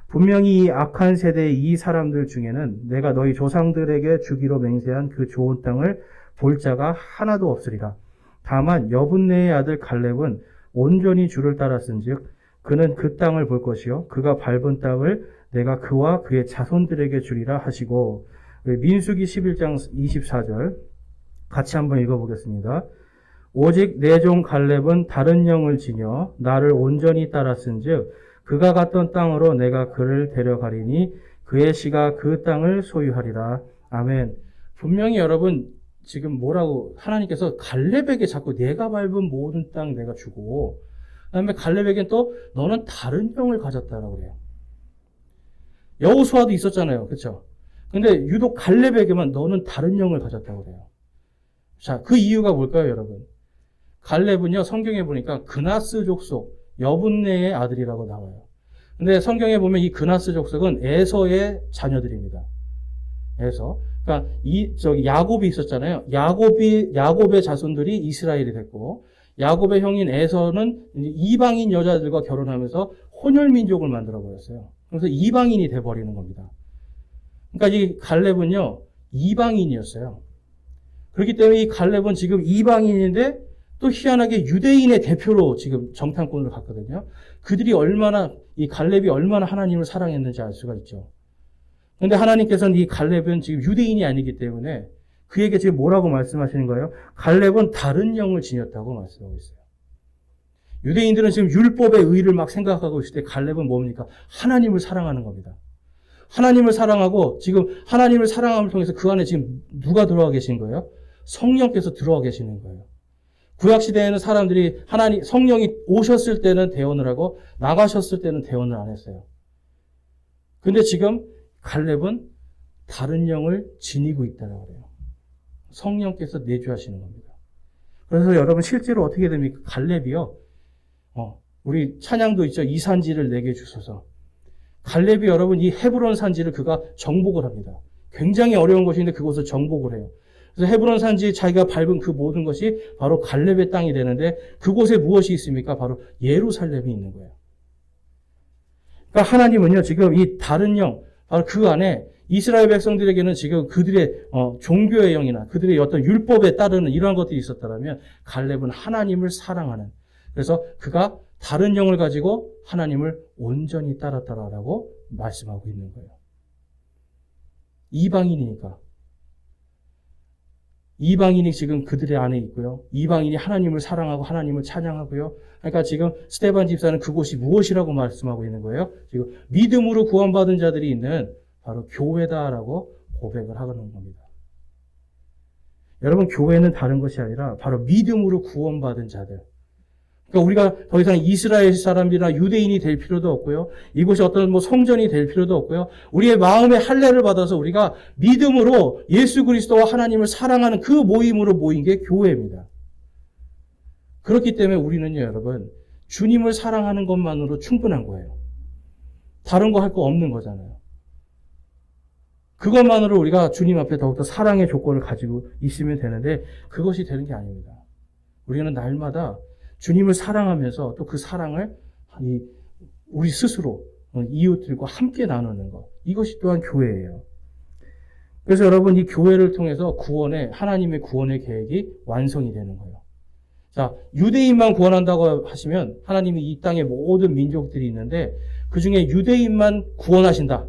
Speaker 1: 분명히 이 악한 세대의 이 사람들 중에는 내가 너희 조상들에게 주기로 맹세한 그 좋은 땅을 볼 자가 하나도 없으리라. 다만 여분네의 아들 갈렙은 온전히 주를 따랐은즉 그는 그 땅을 볼 것이요 그가 밟은 땅을 내가 그와 그의 자손들에게 주리라 하시고, 민수기 11장 24절 같이 한번 읽어보겠습니다. 오직 내 종 갈렙은 다른 영을 지녀 나를 온전히 따랐은즉 그가 갔던 땅으로 내가 그를 데려가리니 그의 씨가 그 땅을 소유하리라. 아멘. 분명히 여러분 지금 뭐라고 하나님께서 갈렙에게 자꾸 내가 밟은 모든 땅 내가 주고, 그 다음에 갈렙에겐 또 너는 다른 영을 가졌다라고 그래요. 여호수아도 있었잖아요. 그렇죠? 근데 유독 갈렙에게만 너는 다른 영을 가졌다고 그래요. 자, 그 이유가 뭘까요, 여러분? 갈렙은요, 성경에 보니까 그나스 족속 여분네의 아들이라고 나와요. 근데 성경에 보면 이 그나스 족속은 에서의 자녀들입니다. 에서. 그러니까 야곱이 있었잖아요. 야곱의 자손들이 이스라엘이 됐고, 야곱의 형인 에서는 이방인 여자들과 결혼하면서 혼혈 민족을 만들어 버렸어요. 그래서 이방인이 돼 버리는 겁니다. 그러니까 이 갈렙은요, 이방인이었어요. 그렇기 때문에 이 갈렙은 지금 이방인인데 또 희한하게 유대인의 대표로 지금 정탐꾼을 갔거든요. 이 갈렙이 얼마나 하나님을 사랑했는지 알 수가 있죠. 그런데 하나님께서는 이 갈렙은 지금 유대인이 아니기 때문에 그에게 지금 뭐라고 말씀하시는 거예요? 갈렙은 다른 영을 지녔다고 말씀하고 있어요. 유대인들은 지금 율법의 의를 막 생각하고 있을 때 갈렙은 뭡니까? 하나님을 사랑하는 겁니다. 하나님을 사랑하고 지금 하나님을 사랑함을 통해서 그 안에 지금 누가 들어와 계신 거예요? 성령께서 들어와 계시는 거예요. 구약시대에는 사람들이 성령이 오셨을 때는 대언을 하고 나가셨을 때는 대언을 안 했어요. 근데 지금 갈렙은 다른 영을 지니고 있다고 그래요. 성령께서 내주하시는 겁니다. 그래서 여러분 실제로 어떻게 됩니까? 갈렙이요. 우리 찬양도 있죠. 이 산지를 내게 주소서. 갈렙이 여러분 이 헤브론 산지를 그가 정복을 합니다. 굉장히 어려운 곳인데 그곳을 정복을 해요. 그래서 헤브론 산지에 자기가 밟은 그 모든 것이 바로 갈렙의 땅이 되는데 그곳에 무엇이 있습니까? 바로 예루살렘이 있는 거예요. 그러니까 하나님은요, 지금 이 다른 영, 바로 그 안에 이스라엘 백성들에게는 지금 그들의 종교의 영이나 그들의 어떤 율법에 따르는 이러한 것들이 있었다면 갈렙은 하나님을 사랑하는, 그래서 그가 다른 영을 가지고 하나님을 온전히 따랐다라고 말씀하고 있는 거예요. 이방인이니까. 이방인이 지금 그들의 안에 있고요. 이방인이 하나님을 사랑하고 하나님을 찬양하고요. 그러니까 지금 스데반 집사는 그곳이 무엇이라고 말씀하고 있는 거예요? 지금 믿음으로 구원받은 자들이 있는 바로 교회다라고 고백을 하는 겁니다. 여러분, 교회는 다른 것이 아니라 바로 믿음으로 구원받은 자들. 그러니까 우리가 더 이상 이스라엘 사람이나 유대인이 될 필요도 없고요. 이곳이 어떤 성전이 될 필요도 없고요. 우리의 마음의 할례를 받아서 우리가 믿음으로 예수 그리스도와 하나님을 사랑하는 그 모임으로 모인 게 교회입니다. 그렇기 때문에 우리는요, 여러분, 주님을 사랑하는 것만으로 충분한 거예요. 다른 거 할 거 없는 거잖아요. 그것만으로 우리가 주님 앞에 더욱더 사랑의 조건을 가지고 있으면 되는데 그것이 되는 게 아닙니다. 우리는 날마다 주님을 사랑하면서 또 그 사랑을 우리 스스로 이웃들과 함께 나누는 것, 이것이 또한 교회예요. 그래서 여러분, 이 교회를 통해서 하나님의 구원의 계획이 완성이 되는 거예요. 자, 유대인만 구원한다고 하시면 하나님이 이 땅에 모든 민족들이 있는데 그 중에 유대인만 구원하신다.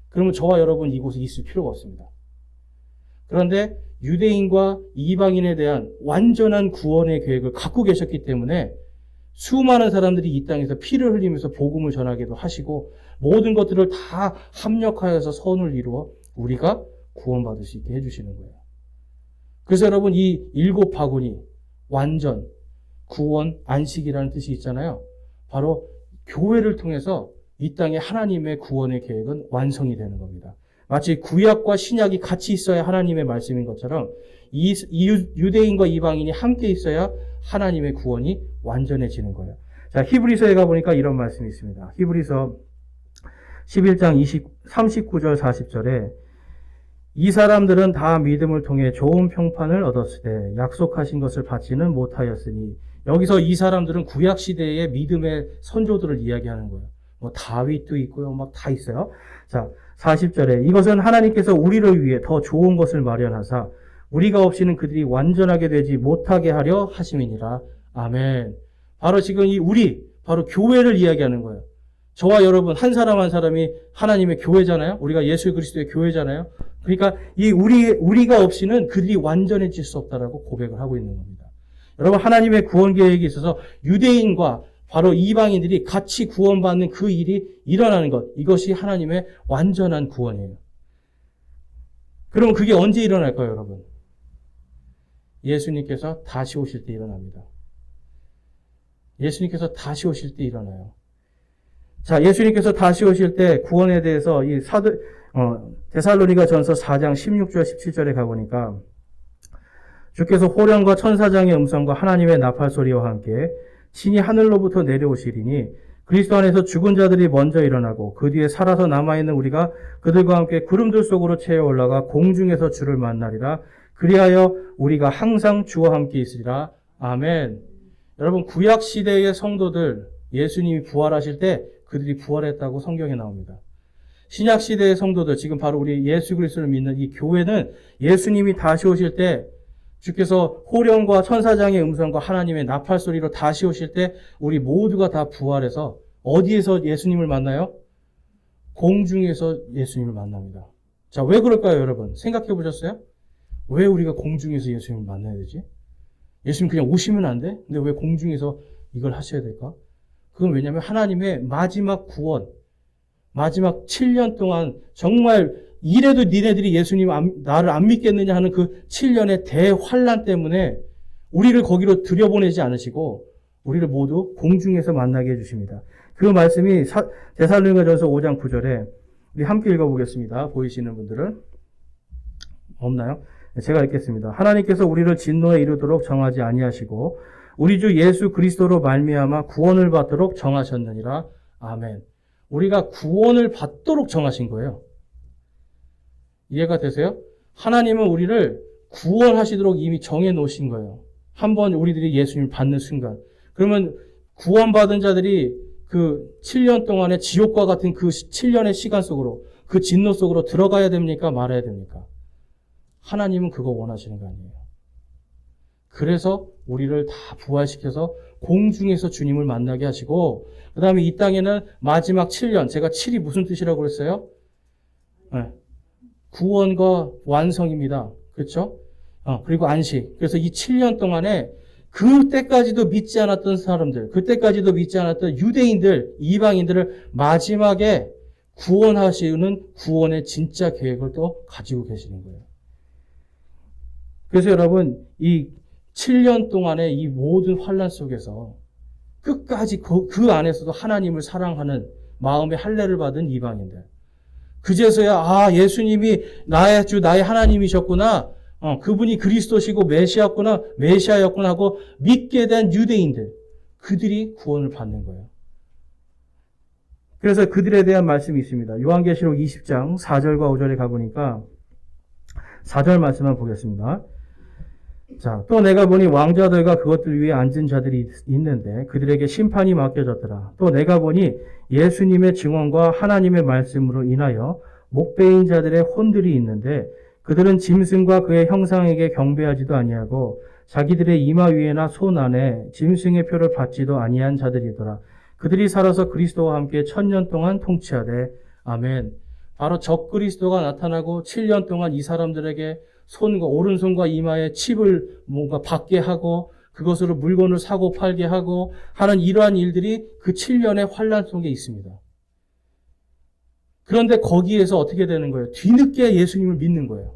Speaker 1: 그러면 저와 여러분 이곳에 있을 필요가 없습니다. 그런데 유대인과 이방인에 대한 완전한 구원의 계획을 갖고 계셨기 때문에 수많은 사람들이 이 땅에서 피를 흘리면서 복음을 전하기도 하시고 모든 것들을 다 합력하여서 선을 이루어 우리가 구원받을 수 있게 해주시는 거예요. 그래서 여러분, 이 7 바구니 완전, 구원, 안식이라는 뜻이 있잖아요. 바로 교회를 통해서 이 땅에 하나님의 구원의 계획은 완성이 되는 겁니다. 마치 구약과 신약이 같이 있어야 하나님의 말씀인 것처럼 유대인과 이방인이 함께 있어야 하나님의 구원이 완전해지는 거예요. 자, 히브리서에 가보니까 이런 말씀이 있습니다. 히브리서 11장 39절 40절에 이 사람들은 다 믿음을 통해 좋은 평판을 얻었을 때 약속하신 것을 받지는 못하였으니, 여기서 이 사람들은 구약시대의 믿음의 선조들을 이야기하는 거예요. 뭐 다윗도 있고요. 막 다 있어요. 자, 40절에 이것은 하나님께서 우리를 위해 더 좋은 것을 마련하사 우리가 없이는 그들이 완전하게 되지 못하게 하려 하심이니라. 아멘. 바로 지금 이 바로 교회를 이야기하는 거예요. 저와 여러분 한 사람 한 사람이 하나님의 교회잖아요. 우리가 예수 그리스도의 교회잖아요. 그러니까 이 우리가 없이는 그들이 완전해질 수 없다라고 고백을 하고 있는 겁니다. 여러분, 하나님의 구원 계획에 있어서 유대인과 바로 이방인들이 같이 구원받는 그 일이 일어나는 것, 이것이 하나님의 완전한 구원이에요. 그럼 그게 언제 일어날까요, 여러분? 예수님께서 다시 오실 때 일어납니다. 예수님께서 다시 오실 때 일어나요. 자, 예수님께서 다시 오실 때 구원에 대해서 이 데살로니가 전서 4장 16절 17절에 가보니까 주께서 호령과 천사장의 음성과 하나님의 나팔 소리와 함께 신이 하늘로부터 내려오시리니 그리스도 안에서 죽은 자들이 먼저 일어나고 그 뒤에 살아서 남아있는 우리가 그들과 함께 구름들 속으로 채워 올라가 공중에서 주를 만나리라. 그리하여 우리가 항상 주와 함께 있으리라. 아멘. 여러분, 구약 시대의 성도들, 예수님이 부활하실 때 그들이 부활했다고 성경에 나옵니다. 신약 시대의 성도들, 지금 바로 우리 예수 그리스도를 믿는 이 교회는 예수님이 다시 오실 때 주께서 호령과 천사장의 음성과 하나님의 나팔 소리로 다시 오실 때 우리 모두가 다 부활해서 어디에서 예수님을 만나요? 공중에서 예수님을 만납니다. 자, 왜 그럴까요, 여러분? 생각해 보셨어요? 왜 우리가 공중에서 예수님을 만나야 되지? 예수님 그냥 오시면 안 돼? 근데 왜 공중에서 이걸 하셔야 될까? 그건 왜냐하면 하나님의 마지막 구원, 마지막 7년 동안 정말 이래도 니네들이 예수님 나를 안 믿겠느냐 하는 그 7년의 대환란 때문에 우리를 거기로 들여보내지 않으시고 우리를 모두 공중에서 만나게 해주십니다. 그 말씀이 데살로니가전서 5장 9절에 우리 함께 읽어보겠습니다. 보이시는 분들은 없나요? 제가 읽겠습니다. 하나님께서 우리를 진노에 이르도록 정하지 아니하시고 우리 주 예수 그리스도로 말미암아 구원을 받도록 정하셨느니라. 아멘. 우리가 구원을 받도록 정하신 거예요. 이해가 되세요? 하나님은 우리를 구원하시도록 이미 정해 놓으신 거예요. 한번 우리들이 예수님을 받는 순간. 그러면 구원받은 자들이 그 7년 동안의 지옥과 같은 그 7년의 시간 속으로, 그 진노 속으로 들어가야 됩니까? 말아야 됩니까? 하나님은 그거 원하시는 거 아니에요. 그래서 우리를 다 부활시켜서 공중에서 주님을 만나게 하시고, 그 다음에 이 땅에는 마지막 7년, 제가 7이 무슨 뜻이라고 그랬어요? 네. 구원과 완성입니다. 그렇죠? 그리고 안식. 그래서 이 7년 동안에 그때까지도 믿지 않았던 사람들, 그때까지도 믿지 않았던 유대인들, 이방인들을 마지막에 구원하시는 구원의 진짜 계획을 또 가지고 계시는 거예요. 그래서 여러분, 이 7년 동안의 이 모든 환란 속에서 끝까지 그 안에서도 하나님을 사랑하는 마음의 할례를 받은 이방인들, 그제서야 예수님이 나의 주, 나의 하나님이셨구나, 그분이 그리스도시고 메시아였구나 하고 믿게 된 유대인들, 그들이 구원을 받는 거예요. 그래서 그들에 대한 말씀이 있습니다. 요한계시록 20장 4절과 5절에 가보니까 4절 말씀만 보겠습니다. 자, 또 내가 보니 왕자들과 그것들 위에 앉은 자들이 있는데 그들에게 심판이 맡겨졌더라. 또 내가 보니 예수님의 증언과 하나님의 말씀으로 인하여 목배인 자들의 혼들이 있는데 그들은 짐승과 그의 형상에게 경배하지도 아니하고 자기들의 이마 위에나 손 안에 짐승의 표를 받지도 아니한 자들이더라. 그들이 살아서 그리스도와 함께 1000년 동안 통치하되. 아멘. 바로 적그리스도가 나타나고 7년 동안 이 사람들에게 오른손과 이마에 칩을 뭔가 받게 하고 그것으로 물건을 사고 팔게 하고 하는 이러한 일들이 그 7년의 환란 속에 있습니다. 그런데 거기에서 어떻게 되는 거예요? 뒤늦게 예수님을 믿는 거예요.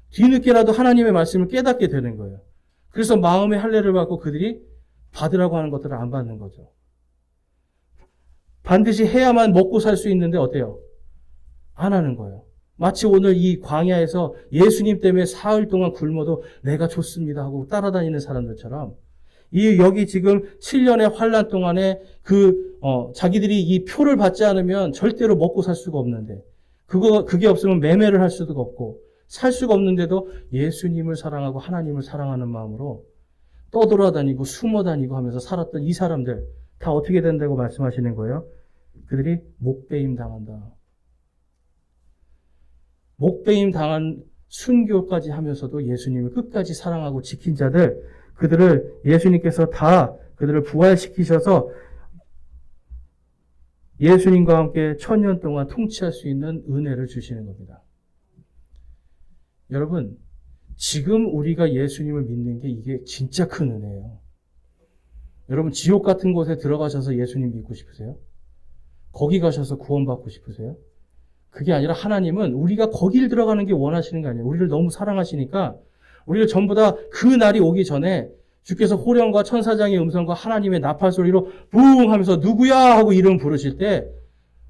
Speaker 1: 뒤늦게라도 하나님의 말씀을 깨닫게 되는 거예요. 그래서 마음의 할례를 받고 그들이 받으라고 하는 것들을 안 받는 거죠. 반드시 해야만 먹고 살 수 있는데 어때요? 안 하는 거예요. 마치 오늘 이 광야에서 예수님 때문에 사흘 동안 굶어도 내가 좋습니다 하고 따라다니는 사람들처럼 여기 지금 7년의 환란 동안에 자기들이 이 표를 받지 않으면 절대로 먹고 살 수가 없는데 그게 없으면 매매를 할 수도 없고 살 수가 없는데도 예수님을 사랑하고 하나님을 사랑하는 마음으로 떠돌아다니고 숨어다니고 하면서 살았던 이 사람들 다 어떻게 된다고 말씀하시는 거예요? 그들이 목베임 당한다. 목베임 당한 순교까지 하면서도 예수님을 끝까지 사랑하고 지킨 자들, 그들을 예수님께서 다 그들을 부활시키셔서 예수님과 함께 1000년 동안 통치할 수 있는 은혜를 주시는 겁니다. 여러분, 지금 우리가 예수님을 믿는 게 이게 진짜 큰 은혜예요. 여러분, 지옥 같은 곳에 들어가셔서 예수님 믿고 싶으세요? 거기 가셔서 구원받고 싶으세요? 그게 아니라 하나님은 우리가 거길 들어가는 게 원하시는 게 아니에요. 우리를 너무 사랑하시니까 우리를 전부 다 그 날이 오기 전에 주께서 호령과 천사장의 음성과 하나님의 나팔 소리로 붕 하면서 누구야 하고 이름 부르실 때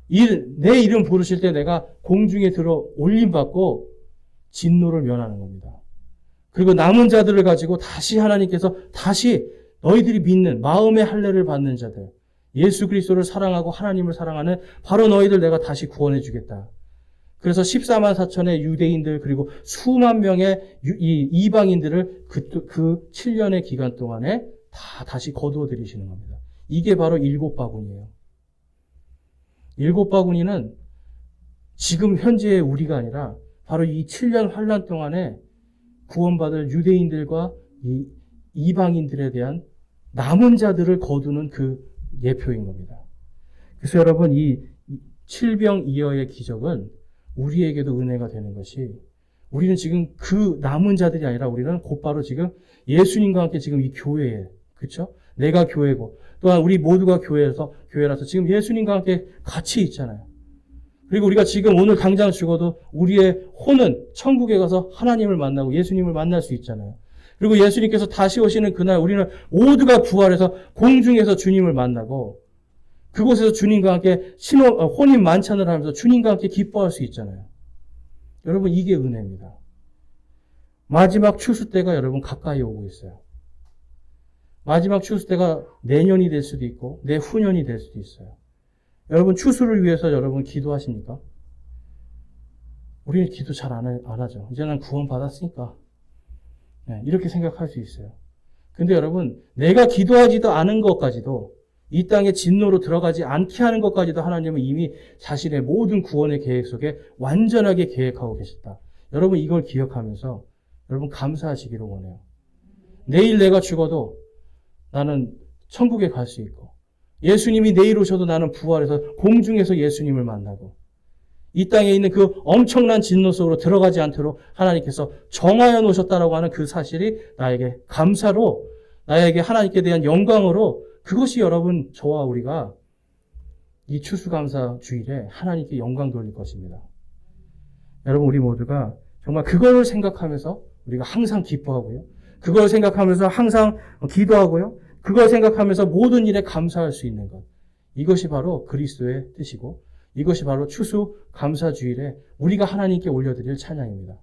Speaker 1: 내 이름 부르실 때 내가 공중에 들어 올림받고 진노를 면하는 겁니다. 그리고 남은 자들을 가지고 다시 하나님께서 다시 너희들이 믿는 마음의 할례를 받는 자들, 예수 그리스도를 사랑하고 하나님을 사랑하는 바로 너희들 내가 다시 구원해 주겠다. 그래서 14만 4천의 유대인들 그리고 수만 명의 이방인들을 그 7년의 기간 동안에 다시 거두어 들이시는 겁니다. 이게 바로 일곱 바구니예요. 일곱 바구니는 지금 현재의 우리가 아니라 바로 이 7년 환란 동안에 구원받을 유대인들과 이 이방인들에 대한 남은 자들을 거두는 그 예표인 겁니다. 그래서 여러분 이 칠병이어의 기적은 우리에게도 은혜가 되는 것이 우리는 지금 그 남은 자들이 아니라 우리는 곧바로 지금 예수님과 함께 지금 이 교회에 그렇죠? 내가 교회고 또한 우리 모두가 교회라서 지금 예수님과 함께 같이 있잖아요. 그리고 우리가 지금 오늘 당장 죽어도 우리의 혼은 천국에 가서 하나님을 만나고 예수님을 만날 수 있잖아요. 그리고 예수님께서 다시 오시는 그날 우리는 모두가 부활해서 공중에서 주님을 만나고 그곳에서 주님과 함께 혼인 만찬을 하면서 주님과 함께 기뻐할 수 있잖아요. 여러분 이게 은혜입니다. 마지막 추수 때가 여러분 가까이 오고 있어요. 마지막 추수 때가 내년이 될 수도 있고 내후년이 될 수도 있어요. 여러분 추수를 위해서 여러분 기도하십니까? 우리는 기도 잘 안 하죠. 이제 난 구원 받았으니까 이렇게 생각할 수 있어요. 근데 여러분 내가 기도하지도 않은 것까지도 이 땅의 진노로 들어가지 않게 하는 것까지도 하나님은 이미 자신의 모든 구원의 계획 속에 완전하게 계획하고 계셨다. 여러분 이걸 기억하면서 여러분 감사하시기를 원해요. 내일 내가 죽어도 나는 천국에 갈 수 있고 예수님이 내일 오셔도 나는 부활해서 공중에서 예수님을 만나고 이 땅에 있는 그 엄청난 진노 속으로 들어가지 않도록 하나님께서 정하여 놓으셨다라고 하는 그 사실이 나에게 감사로 나에게 하나님께 대한 영광으로 그것이 여러분 저와 우리가 이 추수감사 주일에 하나님께 영광 돌릴 것입니다. 여러분 우리 모두가 정말 그걸 생각하면서 우리가 항상 기뻐하고요. 그걸 생각하면서 항상 기도하고요. 그걸 생각하면서 모든 일에 감사할 수 있는 것. 이것이 바로 그리스도의 뜻이고 이것이 바로 추수감사 주일에 우리가 하나님께 올려드릴 찬양입니다.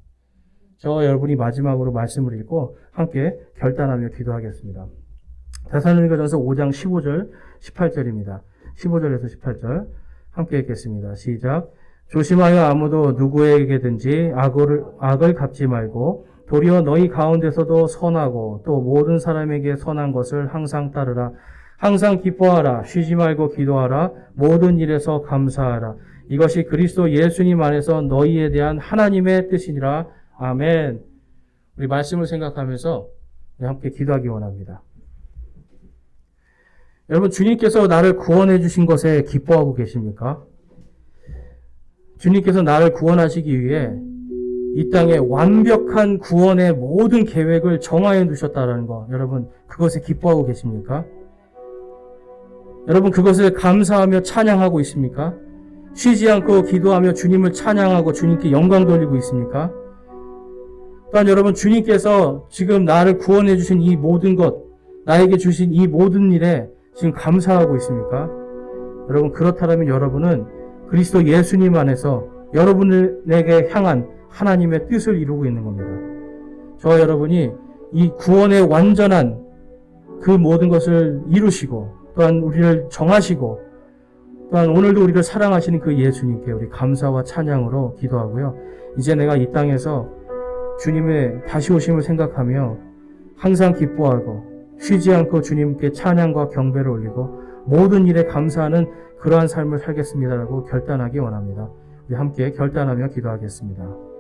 Speaker 1: 저와 여러분이 마지막으로 말씀을 읽고 함께 결단하며 기도하겠습니다. 데살로니가전서 5장 15절, 18절입니다. 15절에서 18절 함께 읽겠습니다. 시작. 조심하여 아무도 누구에게든지 악을 갚지 말고 도리어 너희 가운데서도 선하고 또 모든 사람에게 선한 것을 항상 따르라. 항상 기뻐하라. 쉬지 말고 기도하라. 모든 일에서 감사하라. 이것이 그리스도 예수님 안에서 너희에 대한 하나님의 뜻이니라. 아멘. 우리 말씀을 생각하면서 함께 기도하기 원합니다. 여러분 주님께서 나를 구원해 주신 것에 기뻐하고 계십니까? 주님께서 나를 구원하시기 위해 이 땅에 완벽한 구원의 모든 계획을 정하여 두셨다는 거 여러분 그것에 기뻐하고 계십니까? 여러분 그것을 감사하며 찬양하고 있습니까? 쉬지 않고 기도하며 주님을 찬양하고 주님께 영광 돌리고 있습니까? 또한 여러분 주님께서 지금 나를 구원해 주신 이 모든 것 나에게 주신 이 모든 일에 지금 감사하고 있습니까? 여러분 그렇다면 여러분은 그리스도 예수님 안에서 여러분에게 향한 하나님의 뜻을 이루고 있는 겁니다. 저와 여러분이 이 구원의 완전한 그 모든 것을 이루시고 또한 우리를 정하시고 또한 오늘도 우리를 사랑하시는 그 예수님께 우리 감사와 찬양으로 기도하고요. 이제 내가 이 땅에서 주님의 다시 오심을 생각하며 항상 기뻐하고 쉬지 않고 주님께 찬양과 경배를 올리고 모든 일에 감사하는 그러한 삶을 살겠습니다라고 결단하기 원합니다. 우리 함께 결단하며 기도하겠습니다.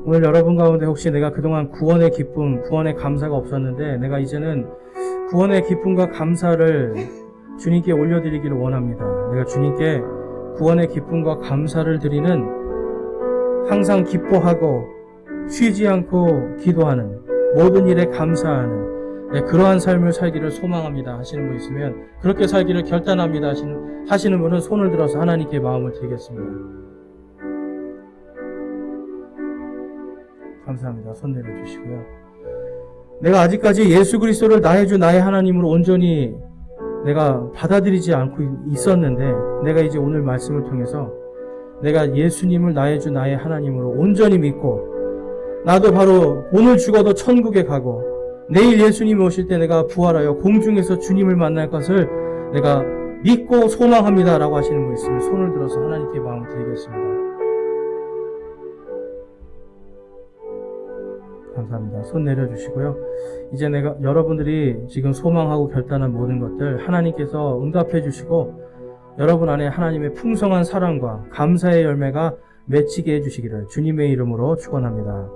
Speaker 1: 오늘 여러분 가운데 혹시 내가 그동안 구원의 기쁨, 구원의 감사가 없었는데 내가 이제는 구원의 기쁨과 감사를 주님께 올려드리기를 원합니다. 내가 주님께 구원의 기쁨과 감사를 드리는 항상 기뻐하고 쉬지 않고 기도하는 모든 일에 감사하는 그러한 삶을 살기를 소망합니다 하시는 분 있으면 그렇게 살기를 결단합니다 하시는 분은 손을 들어서 하나님께 마음을 드리겠습니다. 감사합니다. 손 내려주시고요. 내가 아직까지 예수 그리스도를 나의 주 나의 하나님으로 온전히 내가 받아들이지 않고 있었는데 내가 이제 오늘 말씀을 통해서 내가 예수님을 나의 주 나의 하나님으로 온전히 믿고 나도 바로 오늘 죽어도 천국에 가고 내일 예수님이 오실 때 내가 부활하여 공중에서 주님을 만날 것을 내가 믿고 소망합니다 라고 하시는 분 있으면 손을 들어서 하나님께 마음을 드리겠습니다. 감사합니다. 손 내려주시고요. 이제 여러분들이 지금 소망하고 결단한 모든 것들 하나님께서 응답해 주시고 여러분 안에 하나님의 풍성한 사랑과 감사의 열매가 맺히게 해주시기를 주님의 이름으로 축원합니다.